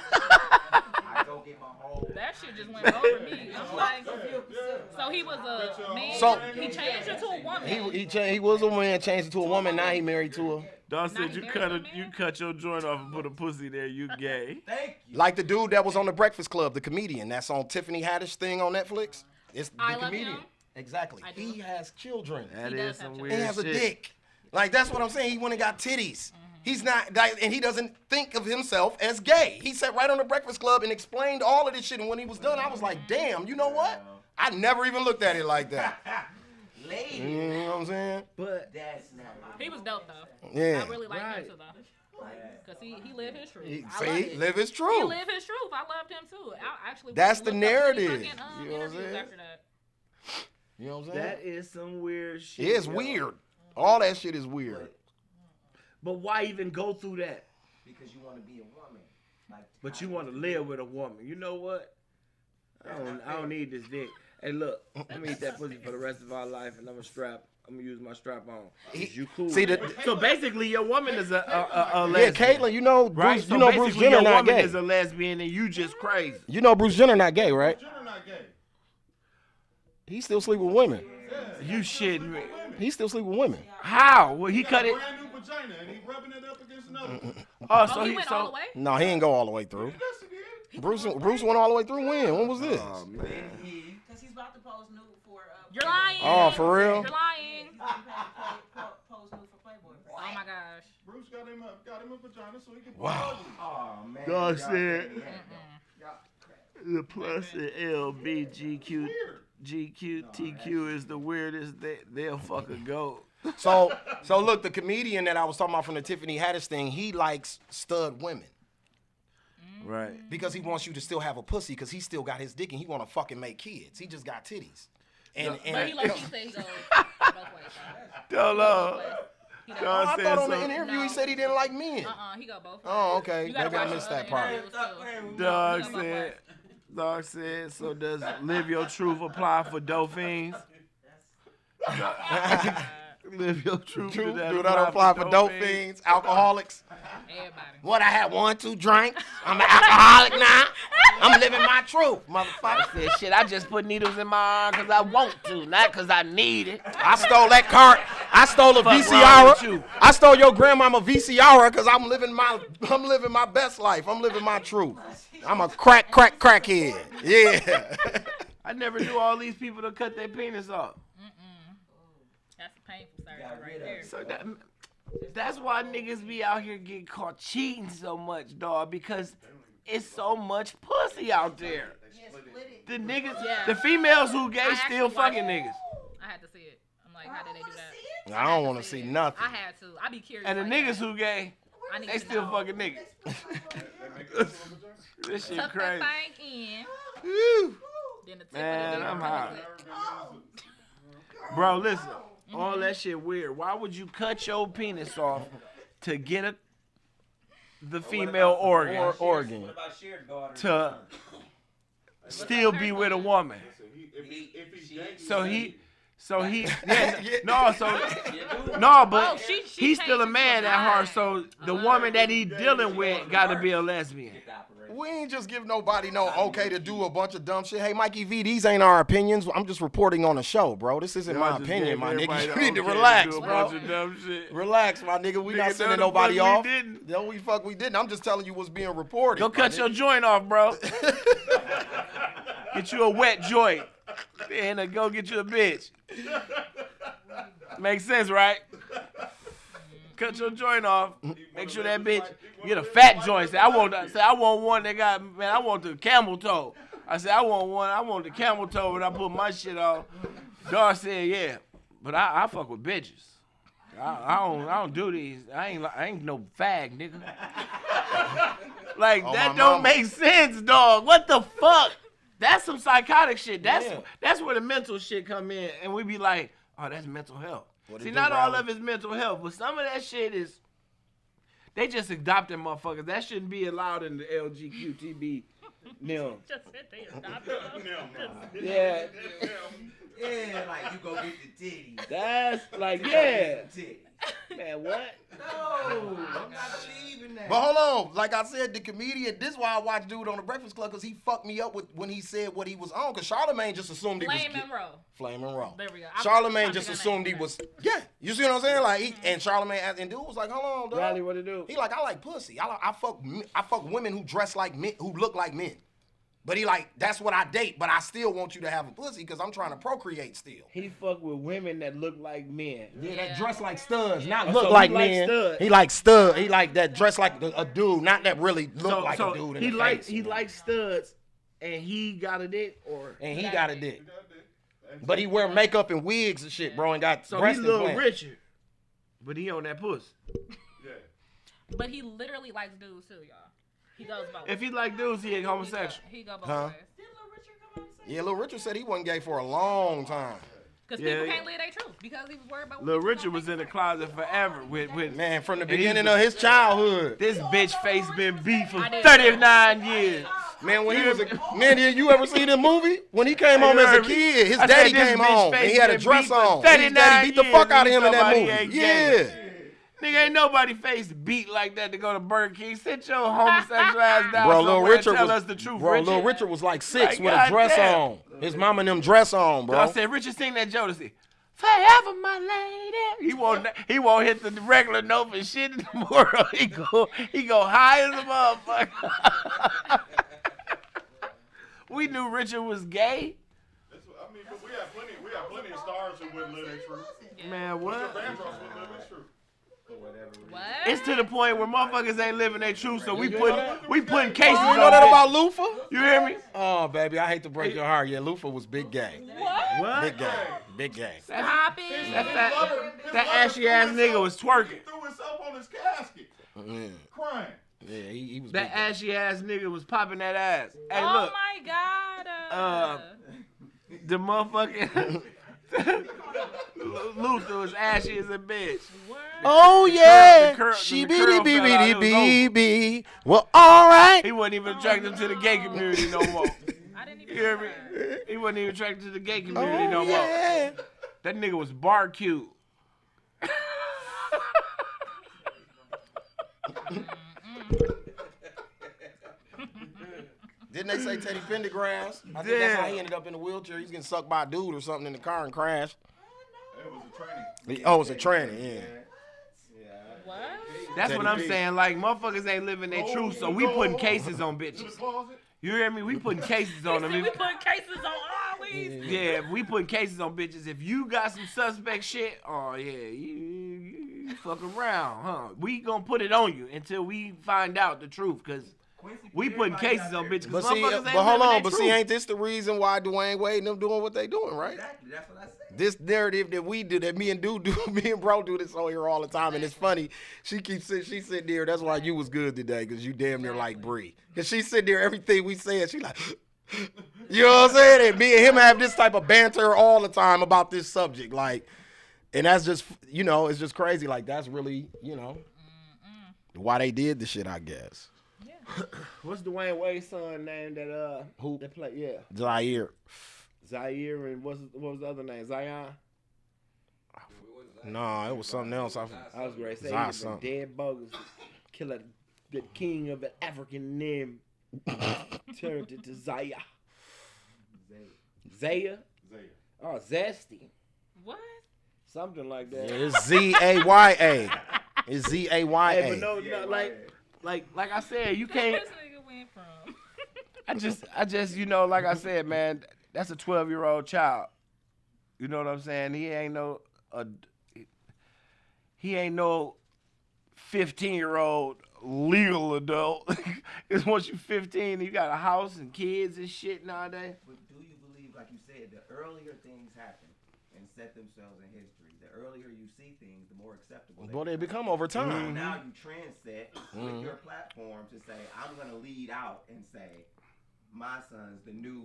I go get my whole. That shit just went over me. I'm like, so he was a man. So- he changed it to a woman. He was a man, changed it to a woman. Now he married to a. Dawg said you cut your joint off and put a pussy there, you gay. Like the dude that was on the Breakfast Club, the comedian that's on Tiffany Haddish thing on Netflix. It's the I love comedian. him. Exactly. I do. He has children. That He is does have some to. weird He has a shit. dick. Like that's what I'm saying. He went and got titties. He's not, like, and he doesn't think of himself as gay. He sat right on the Breakfast Club and explained all of this shit. And when he was done, I was like, damn, you know what? I never even looked at it like that. Lady. You know what I'm saying? But That's not. He was dope though. Yeah. I really like Right. him too though. Cause he lived his truth. He- I love see, it. live his He truth. lived his truth. I loved him too. I actually That's the looked up his narrative. fucking, You know what I'm interviews saying? after that. You know what I'm saying? that is some weird shit. It's yo. weird. All that shit is weird. But why even go through that? Because you want to be a woman. Like, But you want to live with a woman. You know what? I don't need this dick. Hey, look, I'm gonna eat that pussy for the rest of our life, and I'm gonna use my strap on. Is you cool? See, with the- that? So basically, your woman is a Yeah, lesbian. Caitlyn, you know right? Bruce. So You know Bruce basically, Jenner your not woman gay. is a lesbian, and you just crazy. You know Bruce Jenner not gay, right? Jenner not gay. He still sleep with women. You shitting me? He still sleep with women. How? Well, he got cut a it. brand new vagina and he rubbing it up against another one. Oh, so he he went so. all the way. No, he ain't go all the way through. Yes, he did. Bruce went all the way through when? When was this? Oh man. Because he's about to pose nude for. You're lying. Oh, for real? You're lying. He's getting paid to pose nude for Playboy. Oh my gosh. Bruce got him a vagina so he can. Wow. Oh man. Dawg y'all said say that. the plus in LBGQ. GQTQ is the weirdest. They'll fuck a goat. So look, the comedian that I was talking about from the Tiffany Haddish thing, he likes stud women Right. because he wants you to still have a pussy because he still got his dick and he want to fucking make kids. He just got titties. And But he like he said he goes both ways. Don't know. He Oh, does. I said thought on the so. interview he said he didn't like men. He go both ways. Oh, okay. You gotta Maybe I watch missed the that other part. interviews, too. Dog He go both said. ways. Dog said. So does live your truth apply for dolphins? Live your truth. Do that apply for dope fiends, alcoholics? Everybody. What, I had 1-2 drinks? I'm an alcoholic now? I'm living my truth, motherfucker. Said, shit, I just put needles in my arm because I want to, not because I need it. I stole that cart. I stole a Fuck wrong with you? VCR. I stole your grandmama VCR because I'm living my best life. I'm living my truth. I'm a crackhead. Yeah. I never knew all these people to cut their penis off. That's a painful surgery right there. So that's why niggas be out here getting caught cheating so much, dog, because it's so much pussy out there. The niggas, Yeah. the females who gay I still actually fucking watched- niggas. I had to see it. I'm like, how did they do that? I don't want to see nothing. I had to. I be curious. And the like niggas that. who gay, I need they to still know. fucking niggas. This shit Tuck crazy. that thing in. Woo. Then the tip Man, of the I'm dick. hot. Bro, listen. All that shit weird. Why would you cut your penis off to get the female organ organ to still be with a woman? So he, but he's still a man at heart. So the woman that he dealing with got to be a lesbian. We ain't just give nobody no okay to do a bunch of dumb shit. Hey, Mikey V, these ain't our opinions. I'm just reporting on the show, bro. This isn't my opinion, my nigga. You need to relax, bro. Relax, my nigga. We not sending nobody off. No, we didn't. I'm just telling you what's being reported. Go cut your joint off, bro. Get you a wet joint. And go get you a bitch. Makes sense, right? Cut your joint off. Make sure that bitch get a fat joint. I want one that got, man, I want the camel toe. I said, I want the camel toe when I put my shit on. Dar said, yeah. But I fuck with bitches. I don't do these. I ain't no fag, nigga. Like, that don't make sense, dog. What the fuck? That's some psychotic shit. That's where the mental shit come in. And we be like, oh, that's mental health. See, not all of it's mental health, but some of that shit is, they just adopted motherfuckers. That shouldn't be allowed in the LGQTB. No. Just said they adopted them. Yeah. Yeah, like you go get the titty. That's like, yeah. Man, what? No, I'm not believing that. But hold on, like I said, the comedian, this is why I watch Dude on the Breakfast Club, because he fucked me up with when he said what he was on, because Charlamagne just assumed he was... Flamin' Row. There we go. Charlamagne just assumed he was... Yeah, you see what I'm saying? Like, and Charlamagne, and Dude was like, hold on, dog. Riley, what to do? He like, I like pussy. I fuck women who dress like men, who look like men. But he like, that's what I date, but I still want you to have a pussy because I'm trying to procreate still. He fuck with women that look like men. Yeah, that dress like studs, not Oh, look so like he like men. stud. He like stud. He like that dress like a dude, not that really look like a dude in the face. He likes studs, and he got a dick, or... And he got a dick. But he wear makeup and wigs and shit, bro, and got So breast he's a little implants. richer, but he on that pussy. But he literally likes dudes too, y'all. He goes both. If he like dudes, he ain't homosexual. He go both Huh? ways. Yeah, Lil Richard said he wasn't gay for a long time. Because people can't live their truth because he was worried about what Lil people Richard was in the closet forever with man from the beginning of his childhood. This bitch face been beat for I did. 39 years. Man, when he was did you ever see the movie? When he came home as a kid, his daddy came home and he had a dress on. His daddy beat the fuck out of him in that movie. Yeah. Nigga, ain't nobody face beat like that to go to Burger King. Sit your homosexual ass down Bro, Lil somewhere Richard and tell was us the truth, bro, Richard. Lil Richard was like 6 Like, with a dress goddamn. on. His mama and them dress on, bro. I said, Richard, sing that Jodeci. Forever, my lady. He won't hit the regular note for shit in the world. He go high as a motherfucker. We knew Richard was gay. I mean, but we have plenty of stars who wouldn't live their truth. Man, what? Luther Vandross wouldn't live his truth. What? It's to the point where motherfuckers ain't living their truth, so we putting cases You on know that bitches. about Lufa? You hear me? Oh, baby, I hate to break your heart. Yeah, Lufa was big gay. What? Big gay. Big gay. Stop it. That ashy ass nigga was twerking. He threw himself on his casket, Yeah, crying. yeah he was That big gay. ashy ass nigga was popping that ass. Hey, Oh look, my God. the motherfucking Luther was ashy as a bitch. Oh yeah, the she curl be fell out, it was over. be. Well, all right. He wasn't even attracted to the gay community no more. I didn't even You hear me? He wasn't even attracted to the gay community Oh no more. yeah. That nigga was bar cute. Didn't they say Teddy Pendergrass? I think that's how he ended up in the wheelchair. He's getting sucked by a dude or something in the car and crashed. It was a training. Oh, it was a tranny, yeah. What? That's Teddy what I'm P. saying. Like, motherfuckers ain't living their truth, so we putting cases on bitches. You hear me? We putting cases on them. We put cases on all these. Yeah, we putting cases on bitches. If you got some suspect shit, oh yeah, you fuck around, huh? We gonna put it on you until we find out the truth, cause We putting cases on bitches. But 'cause see, motherfuckers ain't but hold living on. their But truth. see, ain't this the reason why Dwayne Wade and them doing what they doing, right? Exactly. That's what I said. This narrative that we do, that me and me and bro do this on here all the time, and it's funny. She sitting there. That's why you was good today, because you damn near like Bree. Because she sitting there, everything we said, she like, you know what I'm saying? And me and him have this type of banter all the time about this subject, like, and that's just, you know, it's just crazy. Like, that's really, you know, why they did the shit, I guess. What's Dwayne Wade's son name that Who? that play? Yeah, Zaire. and what was the other name? Zion. No, it was something else. I was going to say Zion he was a something. dead bogus killer, the king of an African name. Turned it to Zaya. Zaya. Oh, Zesty. What? Something like that. It's Zaya. It's Zaya. Hey, but no, like I said, you can't. Where this nigga went from? I just, you know, like I said, man, that's a 12-year-old child. You know what I'm saying? He ain't no 15-year-old legal adult. It's once you 15, you got a house and kids and shit nowadays. But do you believe, like you said, the earlier things happen and set themselves in history, the earlier you see things, the more acceptable Boy, they become over time. So now you transcend with your platform to say, I'm going to lead out and say, my son's the new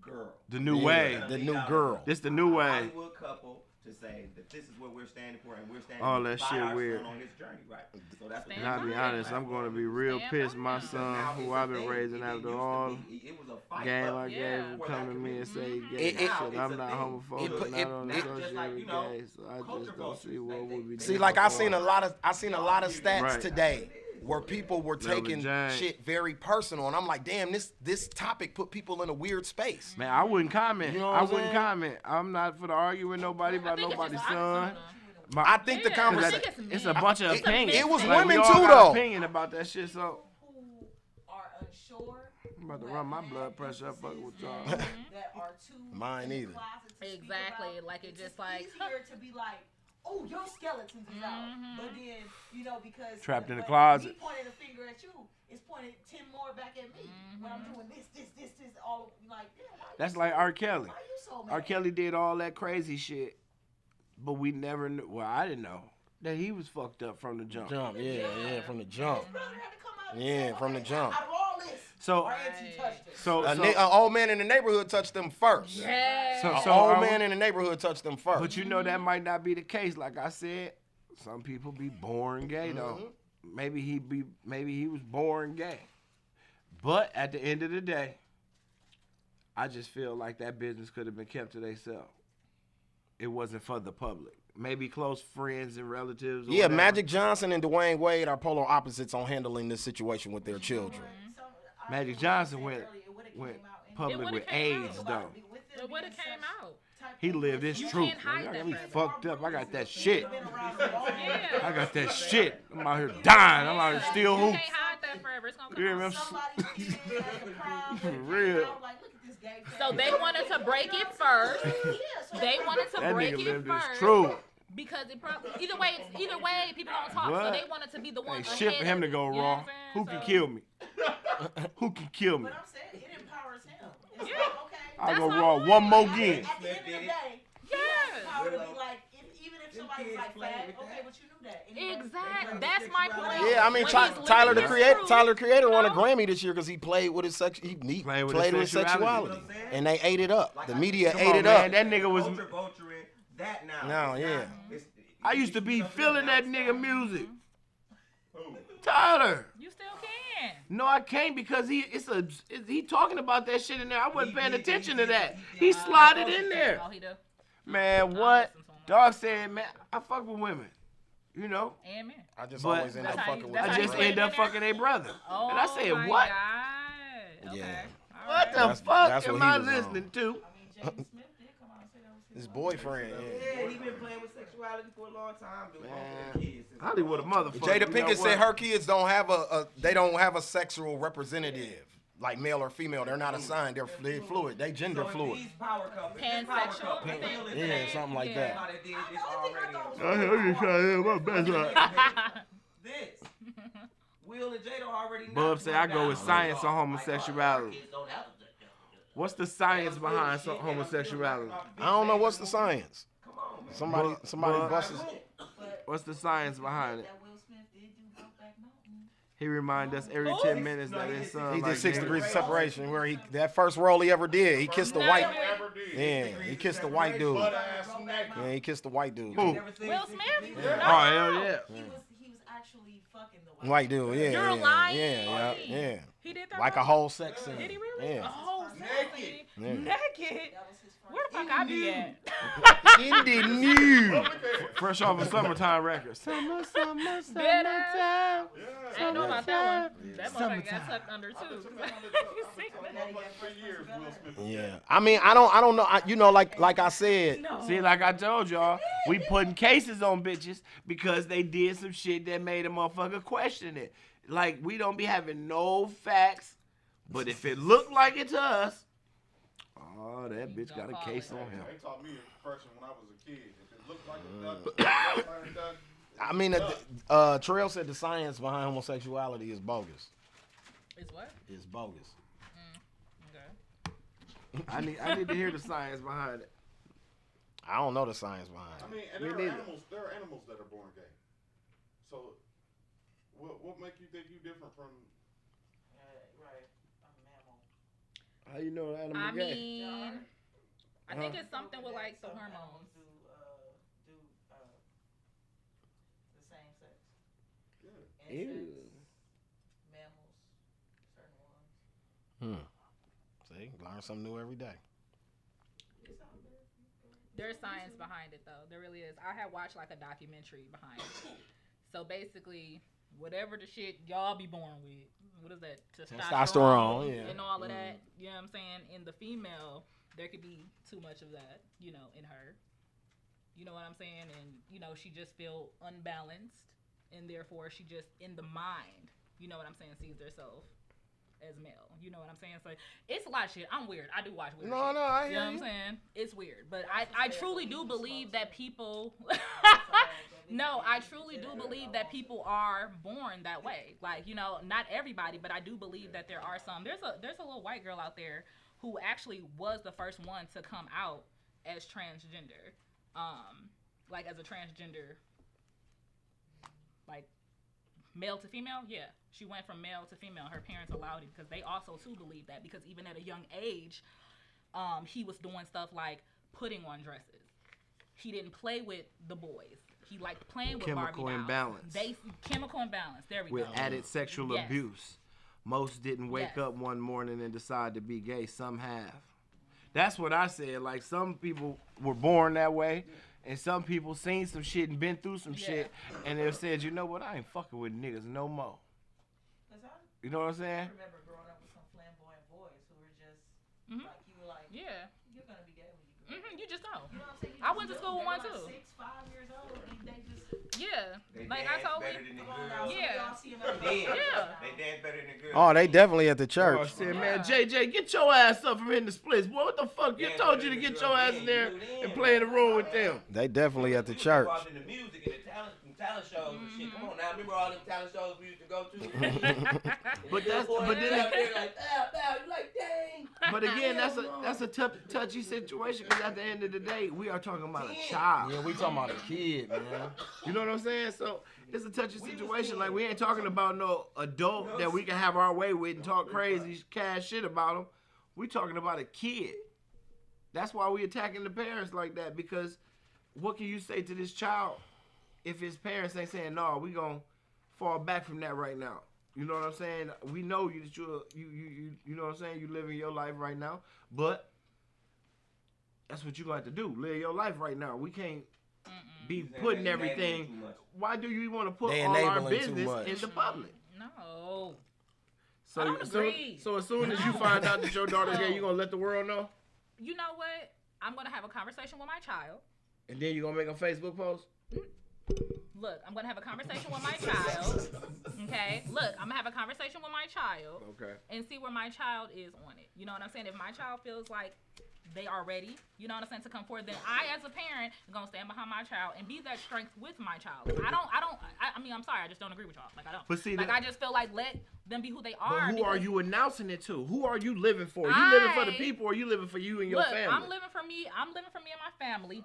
girl. The new way. The new girl. This the new way. Hollywood couple to say that this is what we're standing for, and we're standing All that by shit our weird. son on his journey, right? So that's And I'll be honest, I'm going to be real pissed. My son, who I've been raising after all game I gave, will come to me and say gay shit. I'm not homophobic, not on associated with gay, so I just don't see what would be. See, like I seen a lot of stats today where people were taking shit very personal, and I'm like, damn, this topic put people in a weird space. Man, I wouldn't comment. You know what I I'm wouldn't saying? comment. I'm not for to argue with nobody about nobody's son. I think the conversation. It's a bunch of opinions. It was Like, women we all too, got though. Opinion about that shit, so. Who are unsure. I'm about to run my blood pressure up fucking with y'all. That are too Mine either. Exactly. Like it just like easier to be like, oh, your skeletons is out. But then, you know, because Trapped in the when closet. Me pointing a finger at you, it's pointed 10 more back at me. When I'm doing this, all like, yeah, That's like R. Kelly. why you so mad? R. Kelly did all that crazy shit, but we never knew. Well, I didn't know that he was fucked up from the jump. Yeah, from the jump. Yeah, from the jump. Out of all this, So, our auntie touched it. so, An old man in the neighborhood touched them first. yeah. so, An so old are we- man in the neighborhood touched them first. But you know that might not be the case. Like I said, some people be born gay though. Maybe he was born gay. But at the end of the day, I just feel like that business could have been kept to themselves. It wasn't for the public. Maybe close friends and relatives. Or Yeah, whatever. Magic Johnson and Dwayne Wade are polar opposites on handling this situation with their children. Magic Johnson went public would've with came AIDS out. though. It would have came out. He lived his You truth. can't hide Y'all that got me forever. fucked up. I got that shit. Yeah. I got that shit. I'm out here dying. I'm out here still You hoops. can't hide that forever. It's gonna come You hear me? out. For real. So they wanted to break it first. They wanted to That break nigga it lived his first. truth. Because it probably either way people don't talk. What? So they wanted to be the one. Ain't shit for him to go wrong. Who can kill me? Who can kill me? But I'm saying it empowers him. It's Yeah. like, okay. I'll go my raw point. one more At again. the end of the day, Yeah. power to be like, even if somebody's like fat, okay, but you knew that. Anyway. Exactly. That's my point. Yeah, I mean When he's Tyler living the his Creator. truth, Tyler the Creator you won a know? Grammy this year because he played with his Played with played his with sexuality. sexuality, and they ate it up. The media Come ate on, it man. up. That nigga was. Vulturing that now. No, It's yeah. not- it's- I used to be feeling that nigga music. Tyler. You still can. No, I can't because he talking about that shit in there. I wasn't paying attention to that. He slotted in there. Oh, he do. Man, what? Dog said, man, I fuck with women. You know? And man. I just But always end up That's how fucking you- with. that's I how just you end up in there? fucking their brother. Oh, And I said, my what? God. Okay. Yeah. All What right. the That's- fuck that's am what he I was on. listening to? His boyfriend. Yeah. Yeah, he been playing with sexuality for a long time. Been Man, fucking kids since Hollywood a motherfucker. Jada You know Pinkett said what? her kids don't have they don't have a sexual representative, like male or female. They're not assigned. They're fluid. They gender fluid. These power couples. Pansexual. They feel it Yeah, today. something like Yeah. How that. they did this already. I'm just trying to have my best life. This. Will and Jada already know. Bub say I go with science on homosexuality. What's the science behind homosexuality? I don't know what's the science. Somebody busts. What's the science behind it? He remind us every 10 minutes that his son. He did 6 degrees of separation, where that first role he ever did. He kissed the white. Yeah, he kissed the white dude. Yeah, he kissed the white dude. Who? Will Smith? Oh hell yeah. He was actually fucking the White dude. Yeah. You're yeah, lying. Yeah. He did that. Like a whole sex scene. Did he really? Yeah. A whole sex scene. Yeah. Naked. Where the fuck I be at? In the new. Fresh off a summertime record. Summertime. I ain't know about that one. That motherfucker got tucked under too. Yeah. I mean, I don't know. You know, like I said. No. See, like I told y'all, we putting cases on bitches because they did some shit that made a motherfucker question it. Like, we don't be having no facts, but if it looked like it to us, oh, that bitch got a case on him. They taught me impression when I was a kid. If it looked like it does, I mean, Trail said the science behind homosexuality is bogus. Is what? It's bogus. Okay. I need to hear the science behind it. I don't know the science behind it. I mean, and there are animals that are born gay. So, what make you think you different from? Right, I'm a mammal. How you know an animal I gay? mean, I think it's something with like the hormones. Do the same sex. Insects, mammals, certain ones. See, learn something new every day. There's science behind it though. There really is. I had watched like a documentary behind it. So basically, whatever the shit y'all be born with, what is that? Testosterone, yeah. And all of that. You know what I'm saying? In the female, there could be too much of that, you know, in her. You know what I'm saying? And, you know, she just feel unbalanced. And therefore, she just, in the mind, you know what I'm saying, sees herself as male. You know what I'm saying? So it's a lot of shit. I'm weird. I do watch weird shit. I hear you know what I'm saying? It's weird. But I truly do believe that people No, I truly do believe that people are born that way. Like, you know, not everybody, but I do believe that there are some. There's a little white girl out there who actually was the first one to come out as transgender. Like as a transgender, like male to female. Yeah, she went from male to female. Her parents allowed it because they also too believe that, because even at a young age, he was doing stuff like putting on dresses. He didn't play with the boys. He liked playing with chemical Barbie imbalance. Chemical imbalance. There we with go. With added sexual Yes. abuse. Most didn't wake Yes. up one morning and decide to be gay. Some have. That's what I said. Like, some people were born that way, and some people seen some shit and been through some shit, and they said, you know what, I ain't fucking with niggas no more. You know what I'm saying? I remember growing up with some flamboyant boys who were just like, you were like, you're gonna be gay when you grow up. You just know. You know what I'm saying? I went to school with one too. 6, 5 years old, and they just like I told me. They dance better than the girls. Oh, they definitely at the church. Oh, shit, man. JJ, get your ass up from in the splits. Boy, what the fuck? You told you to get your ass in there and play in the room with them. They definitely at the church. In the music and the talent shows and shit. Come on now, remember all them talent shows we used to go to? But then like, you like, dang. But again, that's a tough, touchy situation, because at the end of the day, we are talking about a child. Yeah, we talking about a kid, man. You know what I'm saying? So it's a touchy situation. Like, we ain't talking about no adult that we can have our way with and talk crazy cash shit about them. We talking about a kid. That's why we attacking the parents like that, because what can you say to this child if his parents ain't saying, no, we gonna fall back from that right now? You know what I'm saying? We know you that you know what I'm saying? You living your life right now, but that's what you got to do. Live your life right now. We can't be putting everything. Why do you want to put all our business in the public? No. So I don't agree. So as soon as you find out that your daughter's gay, you gonna let the world know? You know what? I'm gonna have a conversation with my child. And then you gonna make a Facebook post? Look, I'm gonna have a conversation with my child. Okay? Look, I'm gonna have a conversation with my child. Okay. And see where my child is on it. You know what I'm saying? If my child feels like they are ready, you know what I'm saying, to come forward, then I, as a parent, am gonna stand behind my child and be that strength with my child. I mean, I'm sorry, I just don't agree with y'all. Like, I don't. But see, I just feel like let them be who they are. But who are you announcing it to? Who are you living for? You living for the people, or you living for you and your family? I'm living for me. I'm living for me and my family.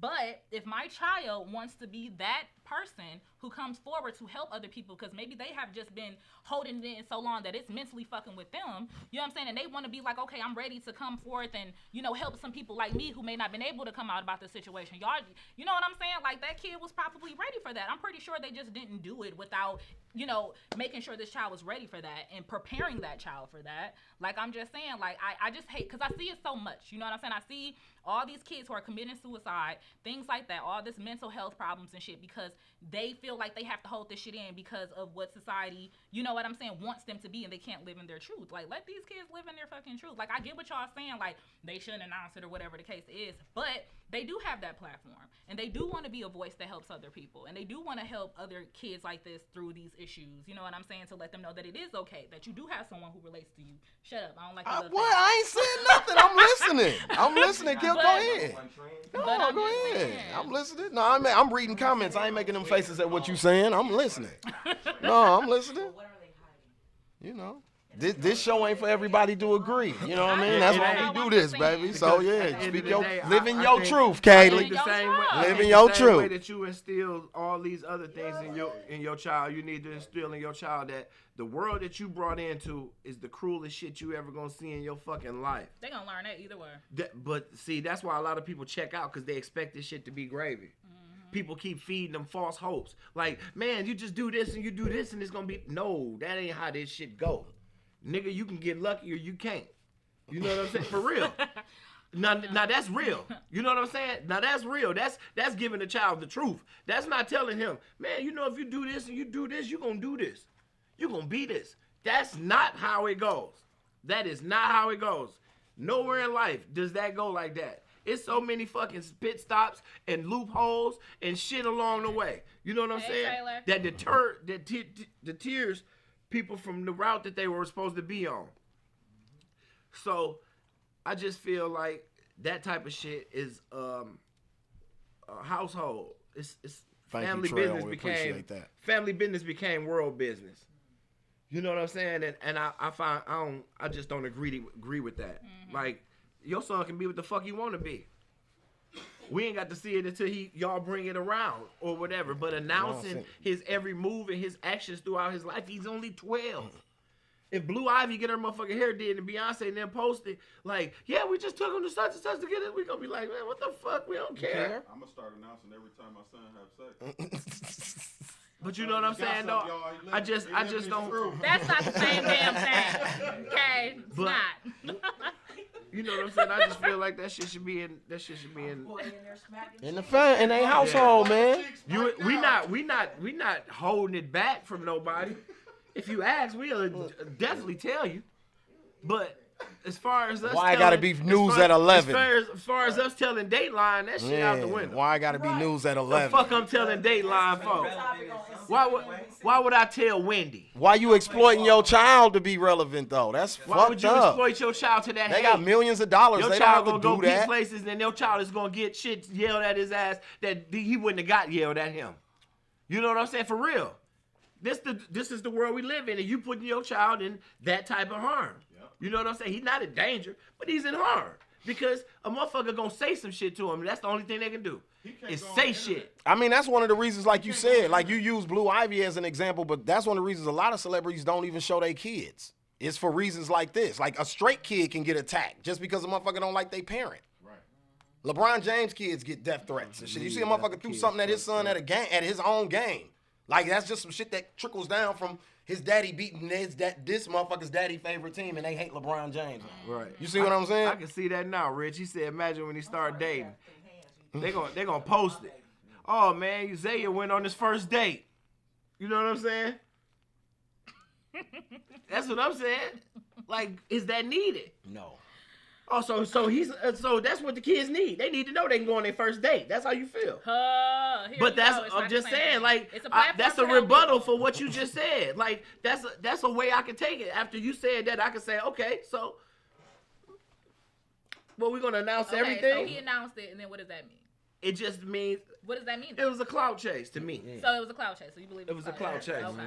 But if my child wants to be that person who comes forward to help other people, because maybe they have just been holding it in so long that it's mentally fucking with them, you know what I'm saying? And they want to be like, okay, I'm ready to come forth and, you know, help some people like me who may not have been able to come out about the situation. Y'all, you know what I'm saying? Like, that kid was probably ready for that. I'm pretty sure they just didn't do it without, you know, making sure this child was ready for that and preparing that child for that. Like, I'm just saying, like, I just hate, because I see it so much. You know what I'm saying? I see all these kids who are committing suicide, things like that, all this mental health problems and shit, because they feel like they have to hold this shit in because of what society, you know what I'm saying, wants them to be, and they can't live in their truth. Like, let these kids live in their fucking truth. Like, I get what y'all saying, like, they shouldn't announce it or whatever the case is, but they do have that platform, and they do want to be a voice that helps other people, and they do want to help other kids like this through these issues, you know what I'm saying, to let them know that it is okay, that you do have someone who relates to you. Shut up, I don't like your little What? I ain't saying nothing. I'm listening. I'm listening. Go ahead. No, go ahead. I'm listening. No, I'm reading comments. I ain't making them faces at what you saying. I'm listening. No, I'm listening. You know, this show ain't for everybody to agree. You know what I mean? That's why we do this, baby. So yeah, live in your truth, Kaylee. Live in your truth. The way that you instill all these other things in your child, you need to instill in your child that the world that you brought into is the cruelest shit you ever gonna see in your fucking life. They gonna learn that either way. But see, that's why a lot of people check out, because they expect this shit to be gravy. People keep feeding them false hopes. Like, man, you just do this and you do this and it's gonna be. No, that ain't how this shit go. Nigga, you can get lucky or you can't. You know what I'm saying? For real. Now that's real. You know what I'm saying? Now that's real. That's giving the child the truth. That's not telling him, man, you know, if you do this and you do this, you're gonna do this. You're gonna be this. That's not how it goes. That is not how it goes. Nowhere in life does that go like that. It's so many fucking pit stops and loopholes and shit along the way. You know what I'm saying? Taylor. That deters people from the route that they were supposed to be on. So I just feel like that type of shit is a household. It's family business became world business. You know what I'm saying? And I just don't agree with that. Mm-hmm. Like, your son can be what the fuck he want to be. We ain't got to see it until y'all bring it around or whatever. But announcing his every move and his actions throughout his life, he's only 12. If Blue Ivy get her motherfucking hair did and Beyonce and then post it, like, yeah, we just took him to such and such to get it, we gonna be like, man, what the fuck? We don't care. I'm gonna start announcing every time my son have sex. But you know what I'm saying, though? I just don't. That's not the same damn thing. Okay, it's not. You know what I'm saying? I just feel like that shit should be in in a household, man. We not holding it back from nobody. If you ask, we'll definitely tell you. But as far as us, why gotta be news at 11? As far as us telling Dateline, that shit out the window. Why gotta be news at 11? The fuck I'm telling Dateline for? Why would I tell Wendy? Why you exploiting your child to be relevant though? That's fucked up. Why would you exploit your child to that? They got millions of dollars. Your they child don't have to gonna do go that. Get places, and your child is gonna get shit yelled at his ass that he wouldn't have got yelled at him. You know what I'm saying? For real. This is the world we live in, and you putting your child in that type of harm. Yep. You know what I'm saying? He's not in danger, but he's in harm because a motherfucker gonna say some shit to him, and that's the only thing they can do is say shit. I mean, that's one of the reasons, like you said, like you use Blue Ivy as an example, but that's one of the reasons a lot of celebrities don't even show their kids. It's for reasons like this. Like a straight kid can get attacked just because a motherfucker don't like their parent. Right. LeBron James kids get death threats and shit. You see a motherfucker do something at his son at his own game. Like, that's just some shit that trickles down from his daddy beating this motherfucker's daddy favorite team, and they hate LeBron James. Right. You see what I'm saying? I can see that now, Rich. He said, imagine when he start dating. They gonna post it. Oh, man, Zaya went on his first date. You know what I'm saying? That's what I'm saying. Like, is that needed? No. Oh, so that's what the kids need. They need to know they can go on their first date. That's how you feel. But I'm just saying, like, that's a rebuttal for what you just said. Like, that's a way I can take it. After you said that, I can say, okay, so Well, we're gonna announce Okay, everything. so he announced it, and then what does that mean? It just means. What does that mean? It was a clout chase to me. So it was a clout chase. So you believe it was a clout chase? Okay.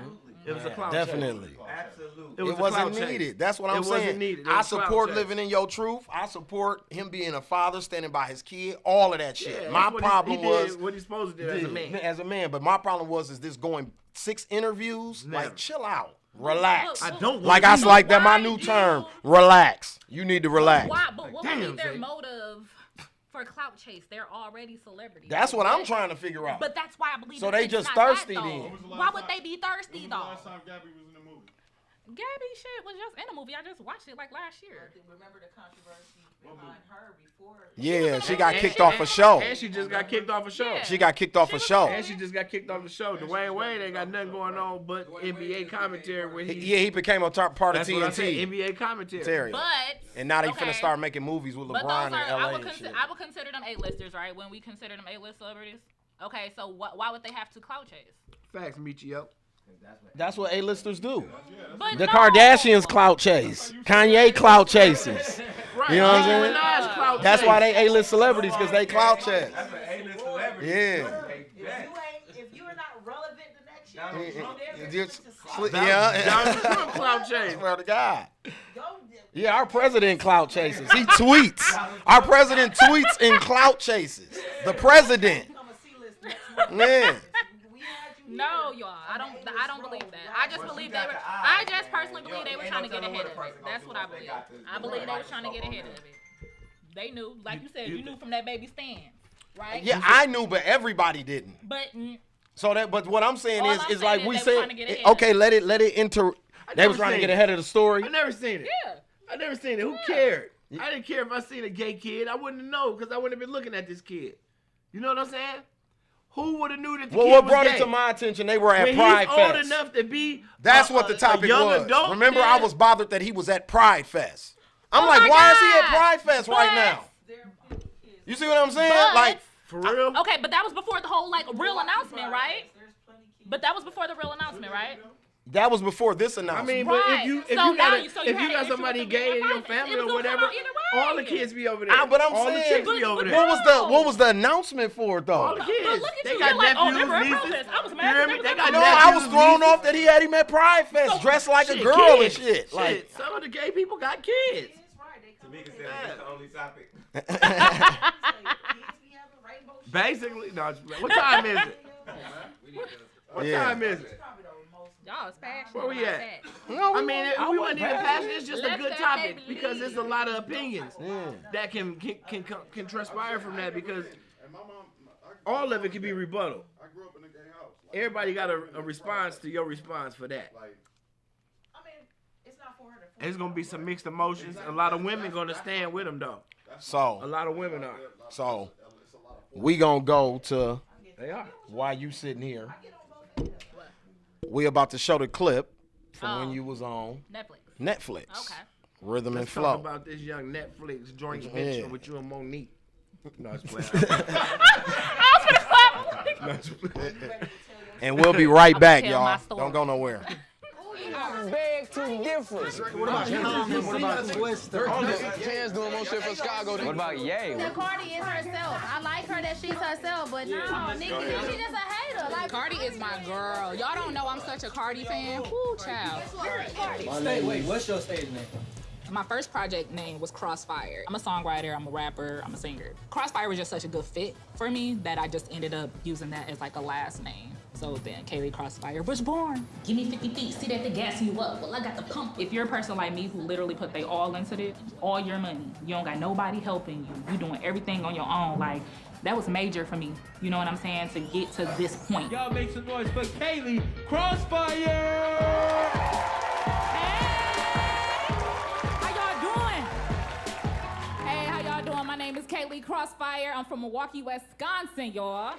It was a clout Definitely. chase. Absolutely. It wasn't needed. That's what I'm It saying. wasn't needed. It I was clout support chase. living in your truth. I support him being a father, standing by his kid, all of that shit. Yeah, My that's what problem he was did what he's supposed to do as a man. As a man, but my problem was is this going 6 interviews? Never. Like, chill out. Relax. I don't like wanna I be- like that my new term. Relax. You need to relax. Why? But what would be Damn, their Zay. motive for clout chase? They're already celebrities. That's what I'm trying to figure out. But that's why I believe. So that they it's just not that, thirsty though. then. Why would they be thirsty When was though? the last time Gabby was in the movie? Gabby shit was just in a movie. I just watched it like last year. Remember the controversy behind her before? Yeah, she got kicked off a show. And she just got kicked off a show. She got kicked off a show. And she just got kicked off the show. Dwayne Wade ain't got nothing going on but NBA commentary when he. Yeah, he became a part of That's what I said, TNT. NBA commentary. Terry. But And now they okay. finna start making movies with But those LeBron in are, LA I would, and shit. I would consider them A-listers, right? When we consider them A-list celebrities. Okay, so why would they have to clout chase? Facts, Michio. That's what A-listers do. But The no. Kardashians clout chase. Kanye clout chases. Right. You know what I'm Nicki saying? Minaj clout That's chase. why they A-list celebrities, because they clout chase. That's an A-list celebrity. Yeah. If you're not relevant the next year, Donald Trump clout chase. Swear to God. Yeah, our president clout chases. He tweets. Our president tweets and clout chases. The president. Man. No, y'all. I don't believe that. I just believe they were. I just personally believe they were trying to get ahead of it. That's what I believe. I believe they were trying to get ahead of it. They knew, like you said, you knew from that baby stand, right? Yeah, I knew, but everybody didn't. But So that, but what I'm saying All is, I'm is saying like is we they were said, trying to get ahead. okay, let it enter. They was trying to seen get it. ahead of the story. I never seen it. Yeah. I never seen it. Who cared? I didn't care if I seen a gay kid. I wouldn't know because I wouldn't have been looking at this kid. You know what I'm saying? Who would have knew that the Well, kid what was brought gay? it to my attention? They were at When Pride he's old Fest. enough to be That's what the topic a young was. adult, Remember, yeah. I was bothered that he was at Pride Fest. I'm Oh like, my why is he at God. Pride Fest right But- now? You see what I'm saying? But- Like, for real. Okay, but that was before the whole like real announcement, right? But that was before the real announcement, right? that was before this I announcement. mean, but Right. if you So now got you- so you had an issue somebody with them gay in being your private. family It was or gonna whatever, come out either all the way. kids be over there. But I'm all saying, the chicks be over there. what was the announcement for it though? All the kids. But look at They you, got you're like, oh, nephews, they were at nieces. protest. I was You mad hear that me? they They was got at No, nephews, I was thrown nieces. off that he had him at Pride Fest, dressed like a Shit, girl kids. and shit. Like, Some of the gay people got kids. Tamika said that's the only topic. Basically, no. What time is it? What Yeah. time is it? Y'all is passionate. Where we about at? that. No, I mean, we wasn't even passionate. passionate. It's just a Let good that topic baby because lead. there's a lot of opinions that can transpire from that because And my mom, all of it can be rebuttal. I grew up in a gay house. Like, Everybody got a response to your response for that. Like, I mean, it's not for her to. There's gonna be some mixed emotions. A lot of women gonna stand with him though. A so, lot of women are. we gonna go to They are. why you sitting here. We about to show the clip from when you was on Netflix. Netflix. Okay. Rhythm and Let's talk Flow. about this young Netflix joint Yeah. venture with you and Monique. No, it's playing. I was gonna clap. No, it's playing. And we'll be right back, tell my y'all. story. Don't go nowhere. Beg too different. What about Chance doing more shit for Chicago. What about Ye? That Cardi is herself. I like her that she's herself, but no, nigga, she just a hater. Like Cardi is my girl. Y'all don't know I'm such a Cardi fan. Woo, child. Wait, what's your stage name? My first project name was Crossfire. I'm a songwriter, I'm a rapper, I'm a singer. Crossfire was just such a good fit for me that I just ended up using that as like a last name. So then Kaylee Crossfire was born. Give me 50 feet, see that they gassing you up. Well, I got the pump. If you're a person like me who literally put they all into this, all your money, you don't got nobody helping you. You doing everything on your own. Like, that was major for me. You know what I'm saying? To get to this point. Y'all make some noise for Kaylee Crossfire! Hey, how y'all doing? My name is Kaylee Crossfire. I'm from Milwaukee, Wisconsin, y'all.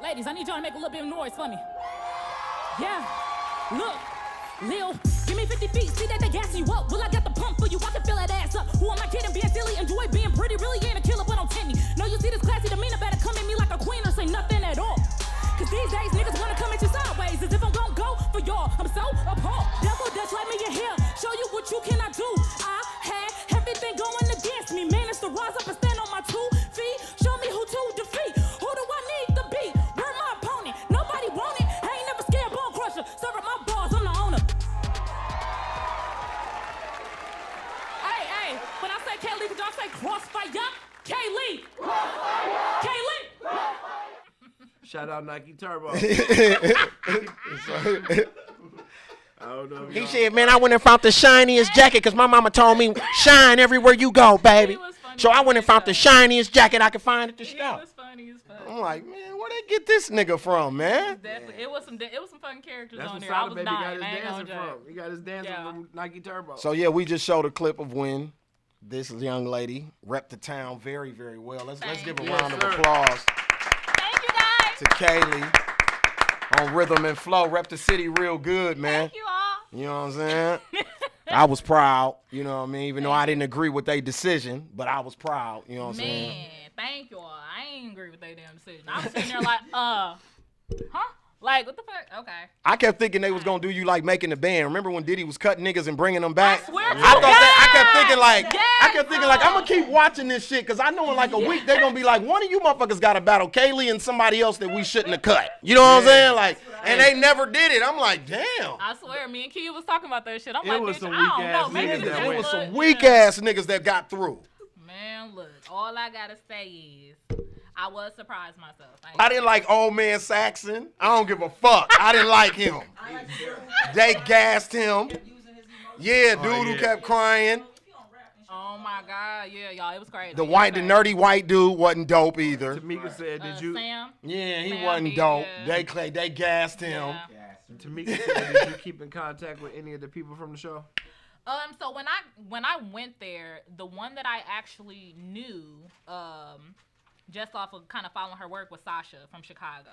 Ladies, I need y'all to make a little bit of noise for me. Yeah, look, Lil, give me 50 feet, see that they gassing you up. Well, I got the pump for you, I can fill that ass up. Who am I kidding, being silly, enjoy being pretty, really ain't a killer, but I'm tinny. No, you see this classy demeanor, better come at me like a queen or say nothing at all. Cause these days, niggas wanna come at you sideways, as if I'm gonna go for y'all. I'm so appalled. Devil Dutch, let me in here, show you what you cannot do. I had Shout out Nike Turbo. I don't know. He said, man, I went and found the shiniest jacket because my mama told me shine everywhere you go, baby. So I went and found the shiniest jacket I could find at the store. It was funny as fuck. I'm like, man, where they get this nigga from, man? Definitely. It was some fun characters That's on what there. I Solid was Baby not. got his I ain't dancing gonna joke. from. He got his dancing from Nike Turbo. So, yeah, we just showed a clip of when this young lady repped the town very, very well. Let's give a round of applause. Thank you, guys. To Kaylee on Rhythm and Flow. Rep the city real good, man. Thank you all. You know what I'm saying? I was proud, you know what I mean? Even though I didn't agree with their decision, but I was proud, you know what I'm saying? Man, thank you all. I ain't agree with their damn decision. I was sitting there like, huh? Like, what the fuck? Okay. I kept thinking they was gonna do you like Making the Band. Remember when Diddy was cutting niggas and bringing them back? I swear to I kept thinking like, I'm gonna keep watching this shit because I know in like a week they're gonna be like, one of you motherfuckers got to battle Kaylee and somebody else that we shouldn't have cut. You know what I'm saying? Like, and they never did it. I'm like, damn. I swear, me and Kia was talking about that shit. I'm It like, was bitch, some I don't weak-ass know. Maybe niggas this that is went. It was what- some weak ass niggas that got through. Man, look, all I gotta say is, I was surprised myself. I didn't like Old Man Saxon. I don't give a fuck. I didn't like him. They gassed him. Yeah, dude who kept crying. Oh my God, yeah, y'all, it was crazy. The nerdy white dude wasn't dope either. Tamika said, "Did you?" Sam? Yeah, he Sam wasn't did, dope. yeah. They gassed him. Tamika said, "Did you keep in contact with any of the people from the show?" So when I went there, the one that I actually knew, just off of kind of following her work was Sasha from Chicago.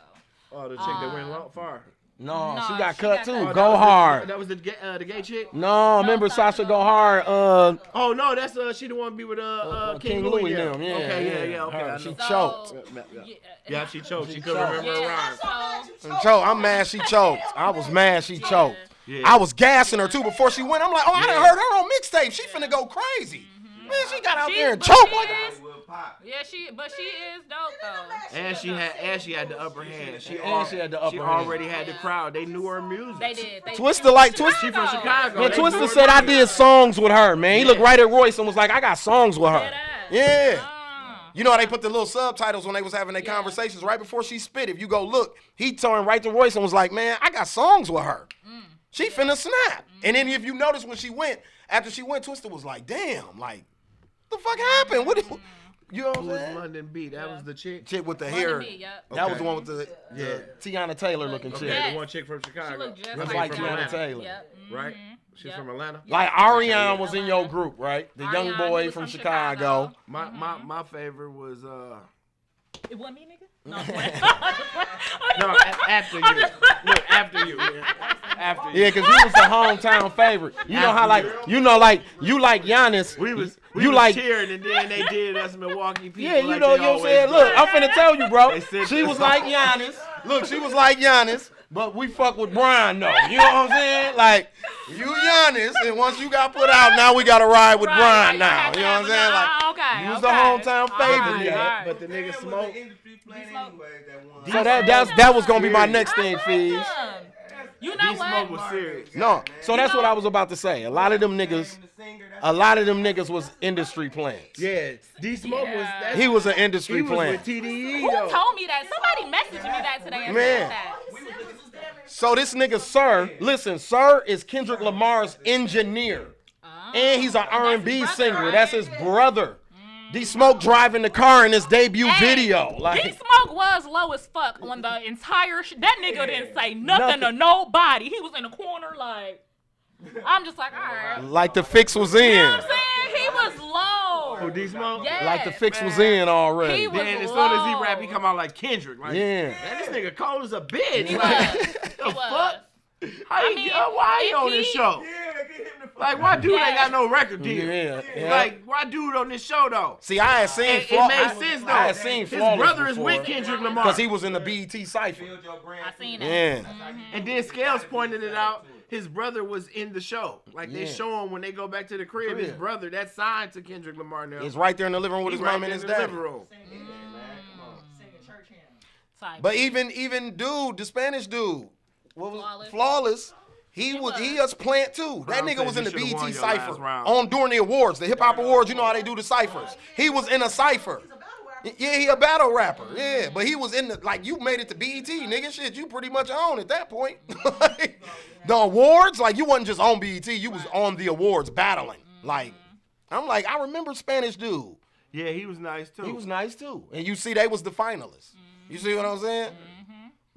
Oh, the chick that went far. No, she she got cut too. Oh, Go hard. That was the gay chick. No, remember Sasha Go Hard. Oh no, that's she the one to be with King Louis them. them. Yeah, Okay, yeah. Okay, I She know. choked. Yeah, she choked. She couldn't remember her rhymes. I'm mad she choked. I was mad she choked. Yeah. I was gassing her too before she went. I'm like, oh, I done heard her on mixtape. She finna go crazy. Man, she got out there and choked like Yeah, she is dope though. And she had the upper hand. She hand. already had the crowd. They knew her music. They did. Twister She from Chicago. Man, They Twister knew said her I music. did songs with her, man. He looked right at Royce and was like, I got songs with her. Yeah. You know how they put the little subtitles when they was having their conversations right before she spit. If you go look, he turned right to Royce and was like, man, I got songs with her. She finna snap. And then if you notice when she went, after she went, Twister was like, damn, like, the fuck happened? What? You know what I'm Who was saying? London B? That was the chick. Chick with the London hair. B, yep. That was the one with the Tiana Taylor looking chick. Okay, the one chick from Chicago. She looked just That's like like Tiana. Tiana Taylor. Yep. Right? She's from Atlanta. Like Ariane was in your group, right? The young Ariane, boy he was from from Chicago. My favorite was It wasn't me, nigga. No, no, after you. Look, after you. After you. Yeah, cause you was the hometown favorite. You know how you like Giannis. We was cheering and then they did us Milwaukee people. Yeah, you like know they what I'm always saying? do. Look, I'm finna tell you, bro. said She that. was like Giannis. Look, she was like Giannis, but we fuck with Brian though. You know what I'm saying? Like, you Giannis, and once you got put out, now we gotta ride with Brian now. You know what I'm saying? Like, you was the hometown favorite. But the nigga Smoke. So that was gonna be my next thing, Fees. You know Smoke what? was serious. No, so that's what I was about to say. A lot of them niggas was industry plants. Yeah, D Smoke was. He was an industry He was plant. with TDE Who though. told me that? Somebody messaged me that today. and Man. said that. So this nigga Sir is Kendrick Lamar's engineer, and he's an R&B singer. That's his brother. D Smoke driving the car in his debut video. Like, D Smoke was low as fuck on the entire that nigga didn't say nothing to nobody. He was in the corner like, I'm just like, all right. like the fix was in. You know what I'm saying? He was low. Who D Smoke? Yes, Like the fix was in already. He was Then as soon as he low. rap, he come out like Kendrick. Like, Yeah. man, this nigga cold as a bitch. He Like, was. the He was. fuck? How I you, mean, why he if on this he- show? Like, why dude ain't got no record deal? Yeah. Like, why dude on this show though? See, I had seen It made sense though. I had seen His Flawless brother is before. with Kendrick Lamar. Because he was in the BET Cypher. I seen that. Yeah. And then Scales pointed it out. His brother was in the show. Like they Yeah. show him when they go back to the crib. His brother, that's signed to Kendrick Lamar now. He's right there in the living room with He his right mom and there his in the dad. living room. But even dude, the Spanish dude, what was Flawless. He us plant too. That Crown nigga was in the said you should've BET won your Cypher last round. on during the awards, the hip hop awards. You know how they do the ciphers. He was in a cipher. Yeah, he a battle rapper. Yeah, but he was in the, like, you made it to BET, nigga. Shit, you pretty much on at that point. Like, the awards, like, you wasn't just on BET, you was on the awards battling. Like, I'm like, I remember Spanish Dude. Yeah, he was nice too. He was nice too. And you see, they was the finalists. You see what I'm saying?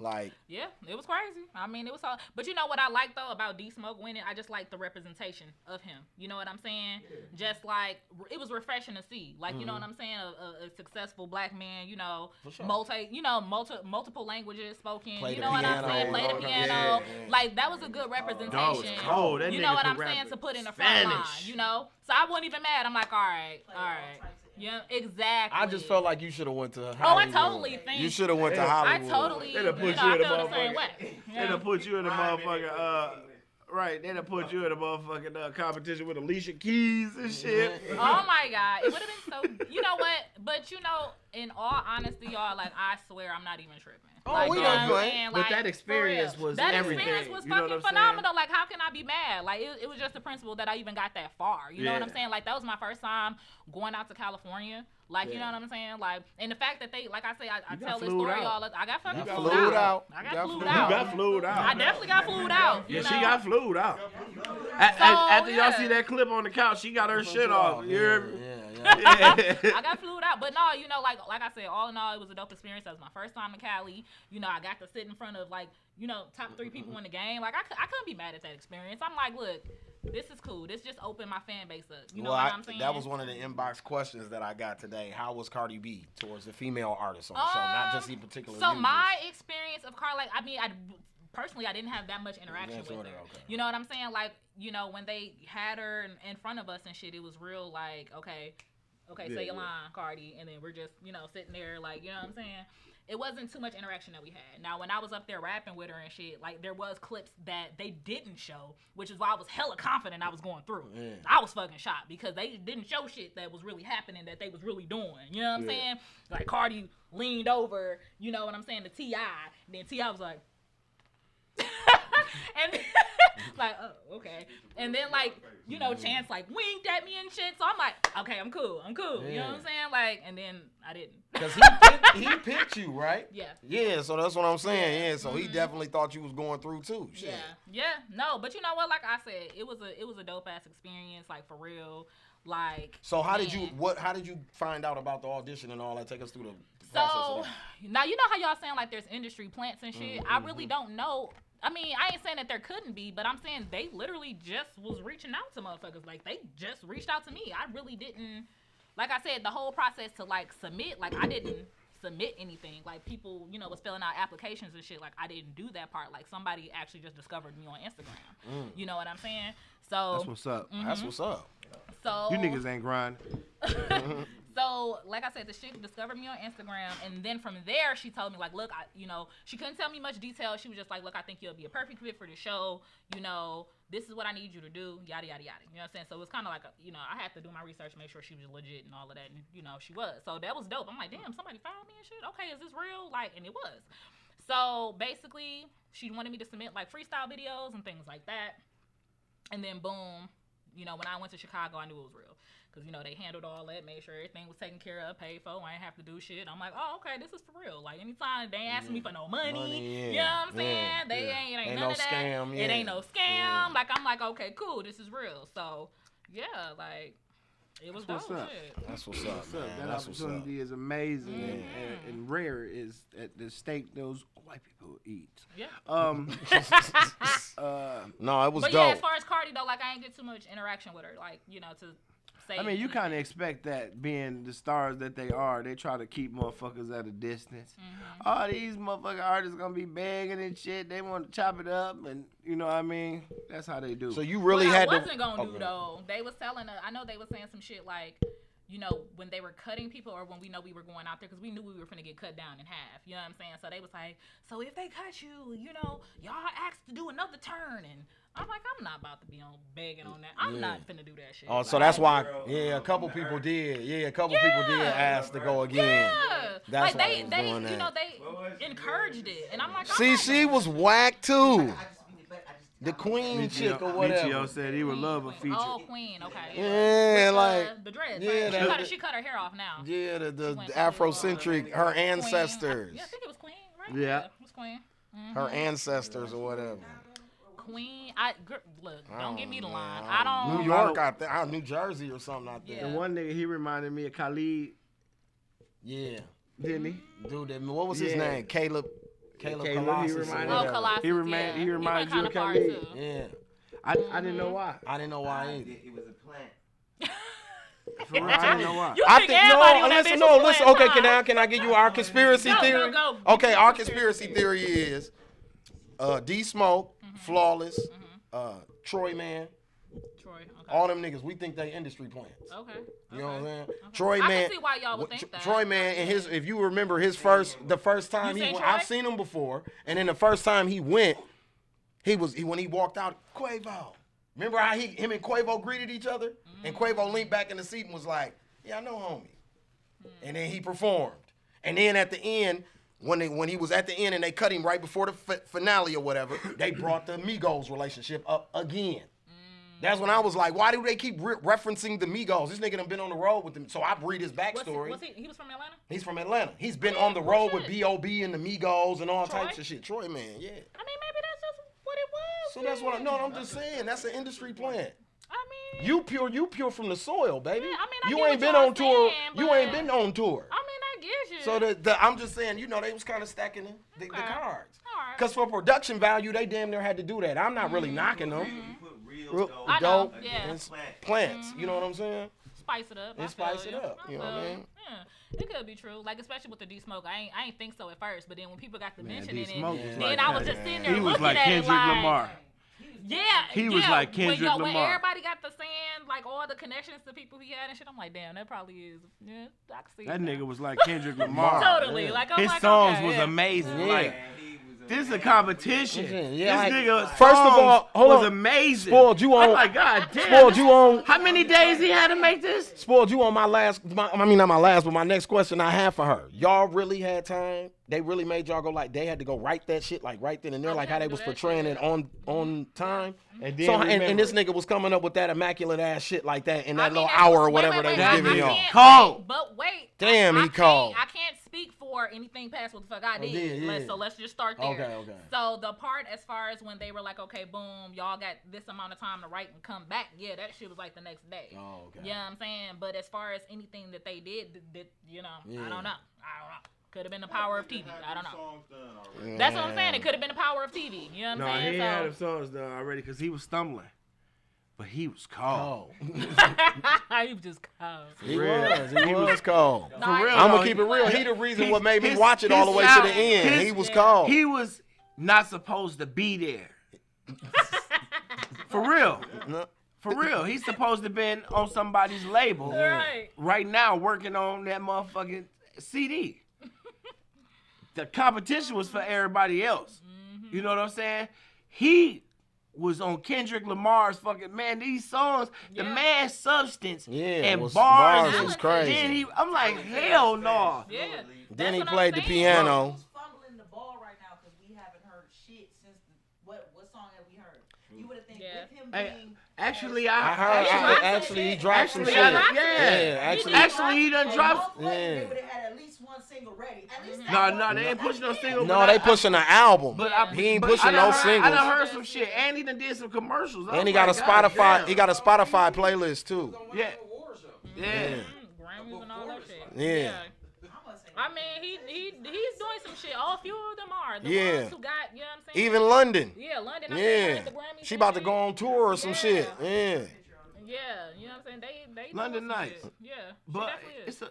Like, yeah, it was crazy. I mean, it was all. But you know what I like though about D Smoke winning? I just like the representation of him. You know what I'm saying? Yeah. Just like it was refreshing to see. Like you know what I'm saying? A successful black man. You know, sure. multiple languages spoken. Play you know what I'm saying? Play the piano. Yeah. Like that was a good representation. That was cold. That you nigga know what could I'm rap saying? To put in the front line. You know, so I wasn't even mad. I'm like, all right. Yeah, exactly. I just felt like you should have went to Hollywood. Oh, I totally think. You should have went to Hollywood. I totally. They'd have put I you in the feel the same way. motherfucker. They'd have put you in the motherfucker. Right, they'd have put you in a motherfucking competition with Alicia Keys and shit. Oh my God, it would have been so. You know what? But you know, in all honesty, y'all, like I swear, I'm not even tripping. Oh, like, we you know know you what I'm ain't. saying? But Like, that experience for real. was that everything. experience was You know what fucking I'm saying? phenomenal. Like, how can I be mad? Like, it was just the principle that I even got that far. You know what I'm Yeah. saying? Like, that was my first time going out to California. Like, you know what I'm saying? Like, and the fact that they, like I say, I tell this story all the time. I got fucking flued out. I got flued out. You got flued out. I definitely got flued out. Yeah, you she know? got flued out. After y'all see that clip on the couch, she got her shit off. You hear me? I got flued out, but no, you know, like I said, all in all, it was a dope experience. That was my first time in Cali. You know, I got to sit in front of like, you know, top 3 people in the game. Like I couldn't be mad at that experience. I'm like, look, this is cool. This just opened my fan base up. You know what I'm saying? That was one of the inbox questions that I got today. How was Cardi B towards the female artists on the show, not just in particular? So my experience of Cardi, like, I mean, personally, I didn't have that much interaction with her. Okay. You know what I'm saying? Like, you know, when they had her in front of us and shit, it was real like, okay, say your line, Cardi, and then we're just, you know, sitting there like, you know what I'm saying? It wasn't too much interaction that we had. Now, when I was up there rapping with her and shit, like, there was clips that they didn't show, which is why I was hella confident I was going through. Yeah. I was fucking shocked because they didn't show shit that was really happening, that they was really doing. You know what I'm saying? Like, Cardi leaned over, you know what I'm saying, to T.I., and then T.I. was like, and like, oh, okay. And then, like, you know, Chance, like, winked at me and shit. So I'm like, okay, I'm cool. Yeah. You know what I'm saying? Like, and then I didn't. Because he picked you, right? Yeah. Yeah, so that's what I'm saying. Yeah, so he definitely thought you was going through, too. Shit. Yeah. No, but you know what? Like I said, it was a dope-ass experience, like, for real. Like, so how did you find out about the audition and all that? Take us through the process of that. Now, you know how y'all saying, like, there's industry plants and shit? I really don't know. I mean, I ain't saying that there couldn't be, but I'm saying they literally just was reaching out to motherfuckers. Like, they just reached out to me. I really didn't, like I said, the whole process to, like, submit, like, I didn't submit anything. Like, people, you know, was filling out applications and shit. Like, I didn't do that part. Like, somebody actually just discovered me on Instagram. You know what I'm saying? So that's what's up. That's what's up. So you niggas ain't grinding. So, like I said, the chick discovered me on Instagram, and then from there, she told me, like, look, she couldn't tell me much detail. She was just like, look, I think you'll be a perfect fit for the show. You know, this is what I need you to do, yada, yada, yada. You know what I'm saying? So, it was kind of like, I had to do my research, make sure she was legit and all of that, and, she was. So, that was dope. I'm like, damn, somebody found me and shit? Okay, is this real? Like, and it was. So, basically, she wanted me to submit, like, freestyle videos and things like that. And then, boom, when I went to Chicago, I knew it was real. Because, they handled all that, made sure everything was taken care of, paid for. I ain't have to do shit. I'm like, oh, okay, this is for real. Like, anytime they ain't asking me for no money, you know what I'm saying? They ain't none no of that. Scam, It ain't no scam. Like, I'm like, okay, cool, this is real. So, yeah, like, it was dope shit. That's what's up, man. That opportunity is amazing and rare is at the steak those white people eat. Yeah. No, it was but dope. yeah, as far as Cardi, though, like, I ain't get too much interaction with her. Like, to say. I mean, you kind of expect that being the stars that they are. They try to keep motherfuckers at a distance. All these motherfucking artists gonna be begging and shit. They want to chop it up, and you know what I mean? That's how they do. So you really what had I to. wasn't gonna do though. They was telling us. I know they was saying some shit like, when they were cutting people, or when we know we were going out there, because we knew we were finna get cut down in half. You know what I'm saying? So they was like, so if they cut you, y'all asked to do another turn, and I'm like, I'm not about to be on begging on that. I'm not finna do that shit. Oh, so that's why. Yeah, a couple people did. Yeah, a couple people did ask to go again. Yeah, That's like why they doing that. they encouraged it, and I'm like, See, she was whack too. The Queen chick or whatever. Michio said he would love a feature. Oh, Queen. Okay. Yeah, With, like the dreads. yeah, Right? She cut her hair off now. Yeah, the Afrocentric, her ancestors. Yeah, I think it was Queen, right? Yeah. It was Queen. Her ancestors or whatever. Queen. Look, don't give me the line. I don't. New York out there, New Jersey or something out there. Yeah. And one nigga, he reminded me of Khalid. Yeah. Didn't he? Dude, what was his name? Caleb Caleb, Colossus. he reminded, Colossus, he reminded you of far, Khalid. too. Yeah. I didn't know why. I didn't know why either. It was a plant. For real, I didn't know why. You I think think everybody on that bitch was listen. playing Okay, fine. can I give you our conspiracy theory? Go. Okay, our conspiracy theory is D Smoke, Flawless, Troy Man, Troy. Okay. all them niggas. We think they industry plants. Okay. You know what I'm saying? Okay. Troy I Man. can see why y'all would think that. Troy Man and if you remember the first time You he seen went, Troy? I've seen him before, and then the first time he went, when he walked out, Quavo. Remember how him and Quavo greeted each other, and Quavo leaned back in the seat and was like, "Yeah, I know, homie," and then he performed, and then at the end. When he was at the end and they cut him right before the finale or whatever, they brought the Migos relationship up again. That's when I was like, why do they keep referencing the Migos? This nigga done been on the road with them. So I read his backstory. He was from Atlanta? He's from Atlanta. He's been on the road with B.O.B. and the Migos and all types of shit. Troy, man, yeah. I mean, maybe that's just what it was. So that's what I'm just saying. That's an industry plant. I mean, you pure from the soil, baby. Yeah, I mean, I you get ain't what been y'all on tour. saying, You but- ain't been on tour. I mean, I get you. So I'm just saying, they was kind of stacking the cards. All right. Because for production value, they damn near had to do that. I'm not really knocking them. I know, Dope yeah. and plants. You know what I'm saying? Spice it up. And spice it up. You know what I mean? Yeah, it could be true. Like, especially with the D Smoke. I ain't think so at first, but then when people got to mentioning it, D-Smoke was then like I was that. just sitting there He was looking like at Kendrick it like, Lamar. Yeah, He was like Kendrick when Lamar. everybody got to saying like all the connections to people he had and shit, I'm like, damn, that probably is. Yeah, I can see That it now. nigga was like Kendrick Lamar. Totally. Like, I'm his like, songs okay, was yeah. amazing. Yeah. Like, this is a competition. Yeah, this nigga first of all, songs hold was on. amazing. Spoiled you on. I'm like, God damn. Spoiled you on. How many days he had to make this? Spoiled you on my not my last, but my next question I have for her. Y'all really had time? They really made y'all go like they had to go write that shit like right then and there, like how they was portraying it on time. And then So remember, and this nigga was coming up with that immaculate ass shit like that in that I mean, little hour or wait, whatever wait, they wait, was giving I y'all. can't- Cold. But wait. Damn, I he cold. I can't speak for anything past what the fuck I did. yeah. So let's just start there. Okay. So the part as far as when they were like, okay, boom, y'all got this amount of time to write and come back. Yeah, that shit was like the next day. Oh, okay. You know what I'm saying? But as far as anything that they did, I don't know. Could have been the power of TV. I don't know. That's what I'm saying. It could have been the power of TV. You know what I'm saying? he had them songs done already because he was stumbling. But he was cold. He was just cold. He was cold. No, For real, I'm though, gonna keep it real. He the reason what made me watch it his all the way to sound- the end. He was cold. He was not supposed to be there. For real. For real. He's supposed to been on somebody's label right now working on that motherfucking CD. The competition was for everybody else. You know what I'm saying? He was on Kendrick Lamar's fucking, man, these songs, the man's substance and bars was crazy. Then I'm like, hell no. Yeah. Then he what played I'm the saying. piano. Who's fumbling the ball right now because we haven't heard shit since what song have we heard? You would have think with him being. Actually, I heard. Actually, he dropped some shit. Actually, he done dropped. They would have had at least one single ready. At least No, they ain't pushing no single. No, they pushing an album. But he ain't but pushing no I singles. done heard some shit, and he done did some commercials. And he got a Spotify. He got a Spotify playlist too. Yeah. Grammys and all that shit. Yeah. I mean, he's doing some shit. All few of them are. The Yeah. ones who got, you know what I'm saying? Even London. Yeah, London. Yeah. She about to go on tour or some shit. Yeah. Yeah, you know what I'm saying? They London doing some Nights. shit. Yeah. But it's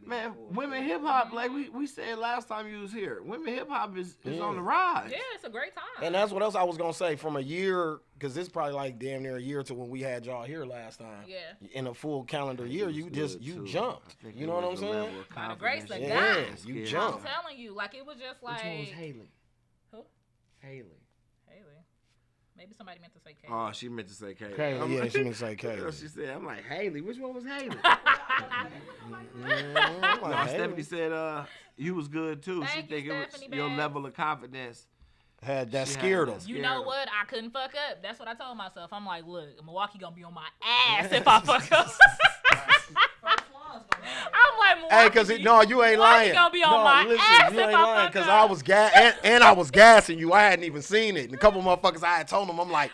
man, women hip hop, like we said last time you was here, women hip hop is on the rise. Yeah, it's a great time. And that's what else I was gonna say. From a year, because this is probably like damn near a year to when we had y'all here last time. Yeah. In a full calendar year, you jumped. You know what I'm saying? By the grace of Yeah, God. you I'm jumped. telling you, like it was just like. Which one was Haley? Who? Haley. Maybe somebody meant to say Kay. Oh, she meant to say Kay. Kay, yeah, she meant to say Kay. That's what she said. I'm like, Haley. Which one was Haley? I'm like, No, Stephanie said you was good too. Thank she you, think it was Stephanie your Bass. level of confidence That scared him. You know what? I couldn't fuck up. That's what I told myself. I'm like, look, Milwaukee gonna be on my ass if I fuck up. I'm like, Milwaukee. Hey, cause you ain't lying. Gonna be on my ass you if ain't I lying. fuck Cause up. I was and I was gassing you. I hadn't even seen it. And a couple motherfuckers I had told them, I'm like,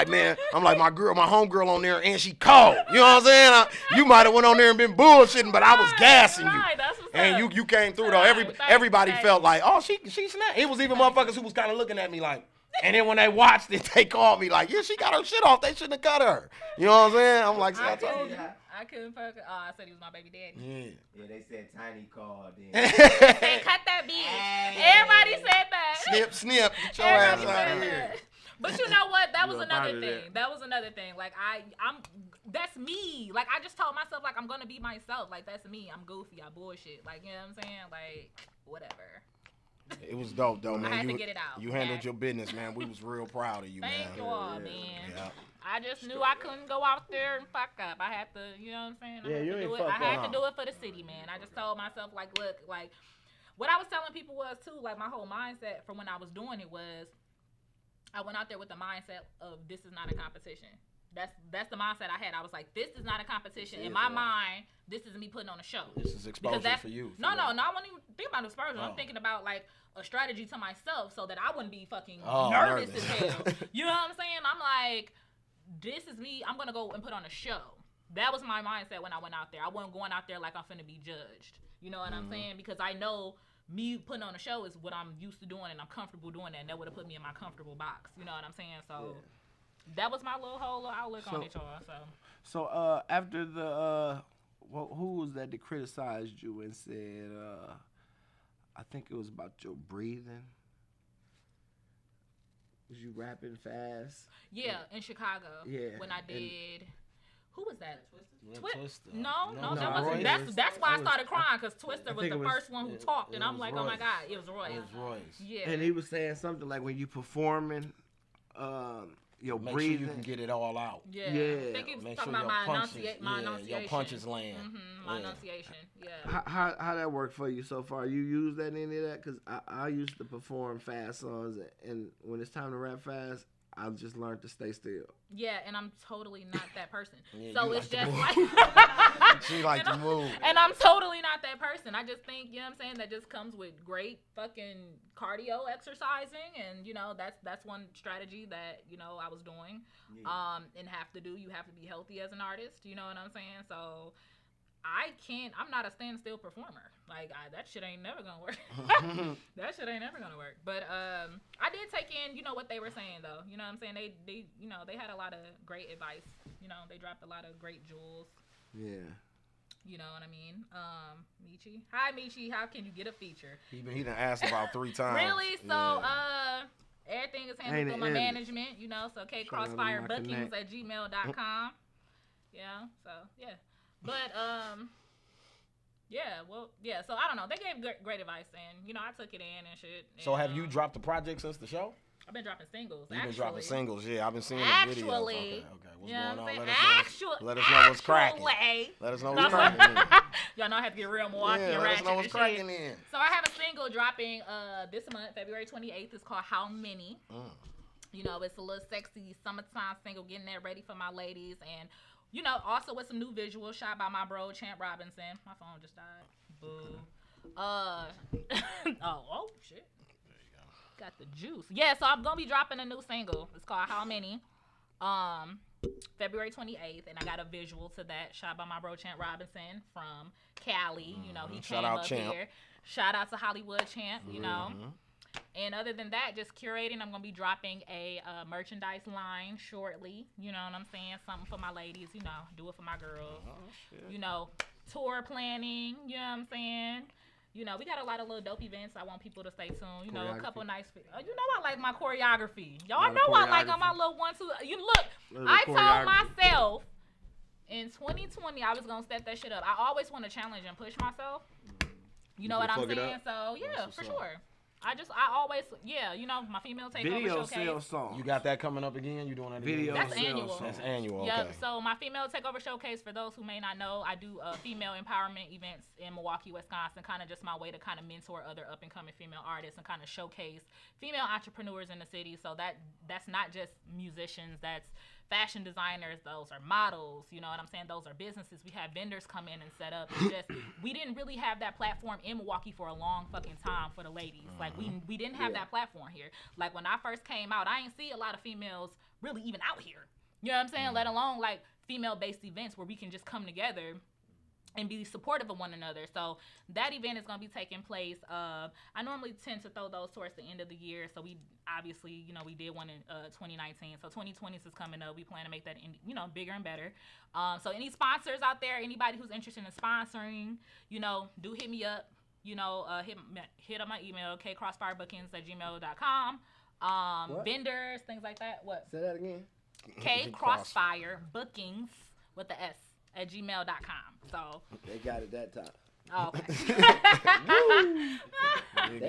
man, my homegirl on there, and she cold. You know what I'm saying? You might have went on there and been bullshitting, but I was gassing you. And you came through though. Everybody felt like, oh, she snapped. It was even motherfuckers who was kind of looking at me like. And then when they watched it, they called me like, yeah, she got her shit off. They shouldn't have cut her. You know what I'm saying? I'm like, see, I told you. I couldn't fuck her. Oh, I said he was my baby daddy. Yeah, they said Tiny called in. They cut that bitch. Everybody said that. Snip. Get your ass out of here. But you know what? That was another thing. That was another thing. Like I'm that's me. Like I just told myself like I'm gonna be myself. Like that's me. I'm goofy. I bullshit. Like you know what I'm saying? Like whatever. It was dope though, man. I had to get it out. You handled your business, man. We was real proud of you, man. Thank you all, man. Yeah. I just knew I couldn't go out there and fuck up. I had to, you know what I'm saying? I had to do it for the city, man. I just told myself, like, look, like, what I was telling people was, too, like, my whole mindset from when I was doing it was, I went out there with the mindset of this is not a competition. That's the mindset I had. I was like, this is not a competition. In my mind, this is me putting on a show. This is exposure for you. No, I wouldn't even think about exposure. I'm thinking about, like, a strategy to myself so that I wouldn't be fucking nervous as hell. You know what I'm saying? I'm like, this is me. I'm going to go and put on a show. That was my mindset when I went out there. I wasn't going out there like I'm finna be judged. You know what I'm saying? Because I know me putting on a show is what I'm used to doing and I'm comfortable doing that. And that would have put me in my comfortable box. You know what I'm saying? So that was my whole outlook on it, y'all. So after the who was that criticized you and said I think it was about your breathing? Was you rapping fast? Yeah, in Chicago. Yeah. When I did. Who was that? Twister. No, that wasn't. That's why I started crying because Twister was the first one who talked, and I'm like, oh my God, it was Royce. It was Royce. Yeah. And he was saying something like when you performing, your Make breathing. sure you can get it all out. Yeah. I think he was talking about my enunciation. Your punches land. My enunciation. Yeah. How that worked for you so far? You use that in any of that? Because I used to perform fast songs, and when it's time to rap fast, I've just learned to stay still. Yeah, and I'm totally not that person. Yeah, so it's like just like she like to move. And I'm totally not that person. I just think, you know what I'm saying, that just comes with great fucking cardio exercising, and you know, that's one strategy that, you know, I was doing. And have to do. You have to be healthy as an artist, you know what I'm saying? So I'm not a standstill performer. Like, that shit ain't never gonna work. That shit ain't never gonna work. But I did take in, you know, what they were saying, though. You know what I'm saying? They you know, they had a lot of great advice. You know, they dropped a lot of great jewels. Yeah. You know what I mean? Michi. Hi, Michi. How can you get a feature? He done asked about 3 times. Really? So, everything is handled through my management, you know, so kcrossfirebookings@gmail.com. Yeah, so, yeah. But, so I don't know. They gave great advice, and, you know, I took it in and shit. And, so have you dropped the project since the show? I've been dropping singles, You've been dropping singles, yeah. I've been seeing the videos. Okay. What's going on? Let us know what's cracking. Let us know what's cracking. Y'all know I have to get real Milwaukee and let us know what's cracking shit. in. So I have a single dropping this month, February 28th. It's called How Many. You know, it's a little sexy summertime single, getting that ready for my ladies. And, you know, also with some new visuals shot by my bro, Champ Robinson. My phone just died. Boo. Oh, shit. Got the juice. Yeah, so I'm gonna be dropping a new single. It's called How Many. February 28th, and I got a visual to that shot by my bro Champ Robinson from Cali. You know, he came up here. Shout out to Hollywood Champ, you know. And other than that, just curating. I'm gonna be dropping a merchandise line shortly. You know what I'm saying? Something for my ladies, you know, do it for my girls. You know, tour planning, you know what I'm saying? You know, we got a lot of little dope events. I want people to stay tuned. You know, a couple nice. You know, I like my choreography. Y'all know I like on my little 1-2. You look. I told myself in 2020 I was gonna step that shit up. I always want to challenge and push myself. You know what I'm saying? So yeah, for sure. I always, you know, my female takeover Video showcase. sales song. You got that coming up again? You doing that again? Video That's sales annual. song. That's annual. Yep. Okay. So my female takeover showcase, for those who may not know, I do female empowerment events in Milwaukee, Wisconsin. Kind of just my way to kind of mentor other up and coming female artists and kind of showcase female entrepreneurs in the city. So that's not just musicians. That's fashion designers, those are models, you know what I'm saying? Those are businesses. We have vendors come in and set up. It's just, we didn't really have that platform in Milwaukee for a long fucking time for the ladies. Like, we didn't have that platform here. Like, when I first came out, I didn't see a lot of females really even out here. You know what I'm saying? Let alone, like, female-based events where we can just come together and be supportive of one another. So that event is going to be taking place. I normally tend to throw those towards the end of the year. So we obviously, you know, we did one in 2019. So 2020 is coming up. We plan to make that, you know, bigger and better. So any sponsors out there, anybody who's interested in sponsoring, you know, do hit me up. You know, hit up my email, kcrossfirebookings@gmail.com. Vendors, things like that. What? Say that again. kcrossfirebookings with the S @gmail.com. So they got it that time. Oh, okay.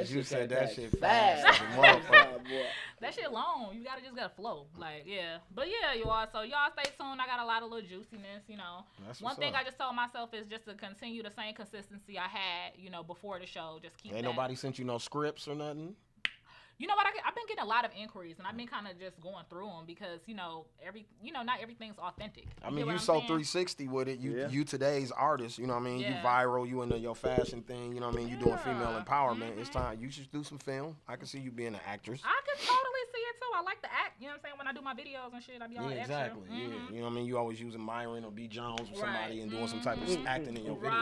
You said that shit fast. That shit long. You just gotta flow. Like, yeah. But yeah, y'all. So y'all stay tuned. I got a lot of little juiciness, you know. One thing I just told myself is just to continue the same consistency I had, you know, before the show. Just keep Ain't nobody sent you no scripts or nothing? You know what? I've been getting a lot of inquiries, and I've been kind of just going through them because not everything's authentic. I mean, you so 360 with it. You today's artist. You know what I mean? You viral. You into your fashion thing. You know what I mean? You doing female empowerment. It's time. You should do some film. I can see you being an actress. I can totally see it too. I like to act. You know what I'm saying? When I do my videos and shit, I be all extra. Exactly. Yeah. You know what I mean? You always using Myron or B. Jones or somebody and doing some type of acting in your video.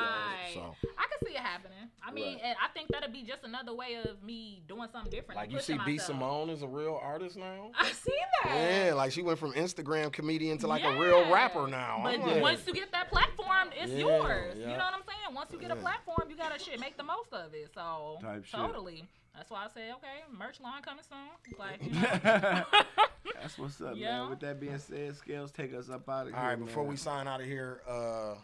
So I can see it happening. I mean, and I think that'd be just another way of me doing something different. Like you see B. Simone is a real artist now. I see that. Yeah, like she went from Instagram comedian to like a real rapper now. But once you get that platform, it's yours. You know what I'm saying? Once you get a platform, you gotta make the most of it. So totally. That's why I say, okay, merch line coming soon. Like, you know. That's what's up, man. With that being said, Scales, take us up out of here. All right, before we sign out of here, I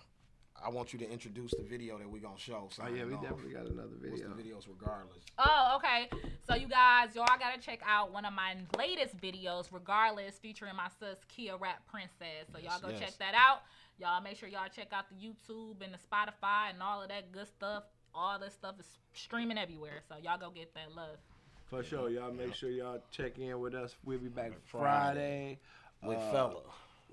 want you to introduce the video that we're going to show. We definitely got another video. What's the videos regardless? Oh, okay. So you guys, y'all got to check out one of my latest videos, Regardless, featuring my sis, Kia Rap Princess. So y'all go check that out. Y'all make sure y'all check out the YouTube and the Spotify and all of that good stuff. All this stuff is streaming everywhere. So y'all go get that love. For sure. Y'all make sure y'all check in with us. We'll be back Friday. With Fella.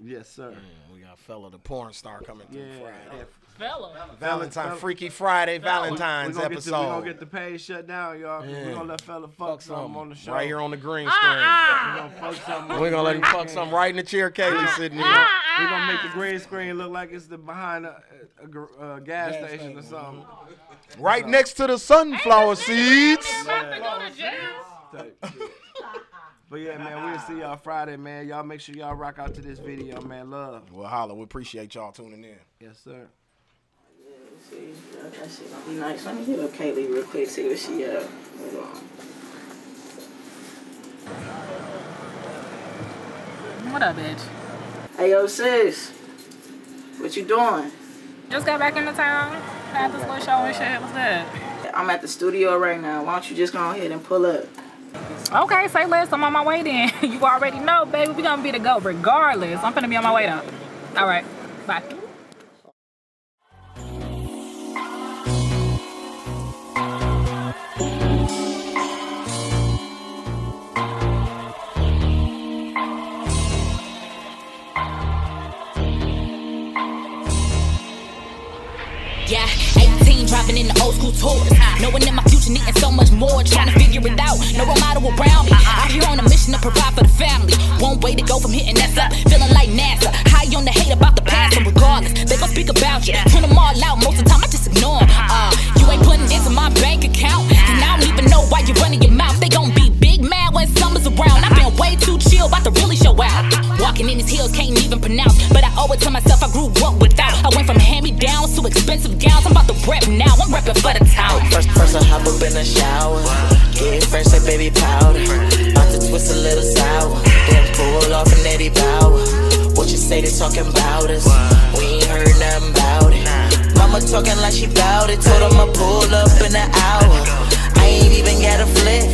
Yes, sir. We got Fella, the porn star, coming through Friday. Fella. Valentine, Freaky Friday, Valentine's episode. We're going to get the page shut down, y'all. We're going to let Fella fuck something on the show. Right here on the green screen. We're going to fuck something. We're going to let him fuck something right in the chair Kaylee sitting here. We're going to make the green screen look like it's behind a gas station or something. Right next to the sunflower seeds. But yeah, man, we'll see y'all Friday, man. Y'all make sure y'all rock out to this video, man. Love. Well, holla. We appreciate y'all tuning in. Yes, sir. Yeah, see, that shit gonna be nice. Let me hit up Kaylee real quick, see what she Hold on. What up, bitch? Hey, yo, sis. What you doing? Just got back into town. Had this little show and shit. What's good? I'm at the studio right now. Why don't you just go ahead and pull up? Okay, say less. I'm on my way then. You already know, baby. We gonna be the go regardless. I'm finna be on my way though. All right. Bye. Yeah, 18 driving in the old school tours. Knowing in my future needing so much more. Trying to figure it out. No role model around me. Out here on a mission to provide for the family. One way to go from hitting that's up. Feeling like NASA. High on the hate about the past. And regardless, they gon' speak about you. Turn them all out. Most of the time I just ignore them. You ain't putting this in my bank account. And I don't even know why you're running your mouth. They gon' be big mad when summer's around. I've been way too chill, about to really show out. Walking in these hills, can't even pronounce. But I owe it to myself, I grew up without. I went from hand-me-downs to expensive gowns. I'm about to rep now, I'm reppin' for the town. First I hop up in the shower. Get fresh like baby powder. About to twist a little sour. Then pull off an Eddie Bauer. What you say they talking about us? We ain't heard nothing about it. Mama talking like she bout it. Told 'em I pull up in an hour. I ain't even got a flip.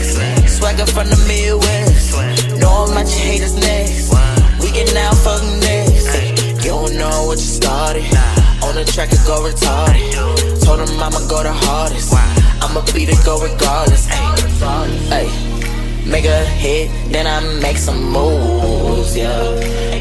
then I make some moves, yeah.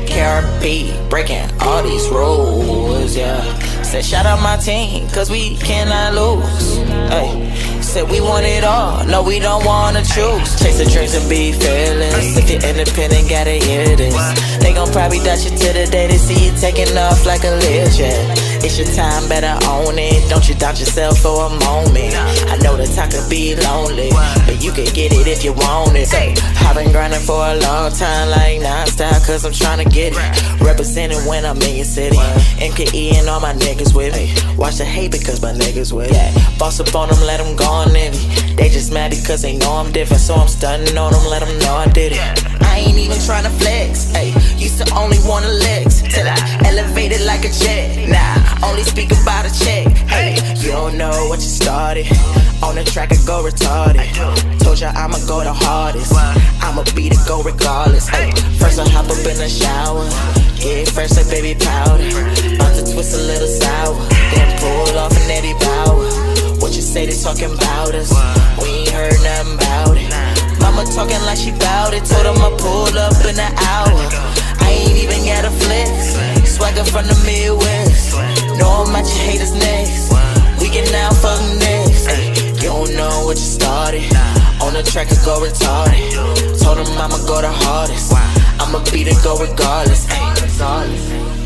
KRP breaking all these rules, yeah. Said shout out my team, cause we cannot lose. Ay. Said we want it all, no we don't wanna choose. Chase the dreams and be fearless. If you're independent, gotta hear this. They gon' probably dodge you to the day they see you taking off like a legend. It's your time, better own it. Don't you doubt yourself for a moment. I know the time could be lonely, but you could get it if you want it. Say, I've been grinding for a long time like non-stop, cause I'm trying to get it. Representing when I'm in your city. MKE and all my niggas with me. Watch the hate because my niggas with it. Boss up on them, let them go on in me. They just mad because they know I'm different, so I'm stunting on them, let them know I did it. I ain't even trying to flex, ayy. Used to only want a legs, till I elevated like a jet. Nah, only speak about a check, hey. You don't know what you started. On the track I go retarded. Told ya I'ma go the hardest. I'ma be the go regardless, ayy. First I hop up in the shower, get fresh like baby powder. About to twist a little sour, then pull off an Eddie Bauer. What you say they talking about us? We ain't heard nothing about it. Mama talking like she bout it. Told him I pulled up in an hour. I ain't even got a flex. Swagger from the Midwest. Know I'm at your haters next. We can now fuck next. Ay, you don't know what you started. On the track I go retarded. Told him I'ma go the hardest. I'ma be the go regardless. Ay, regardless.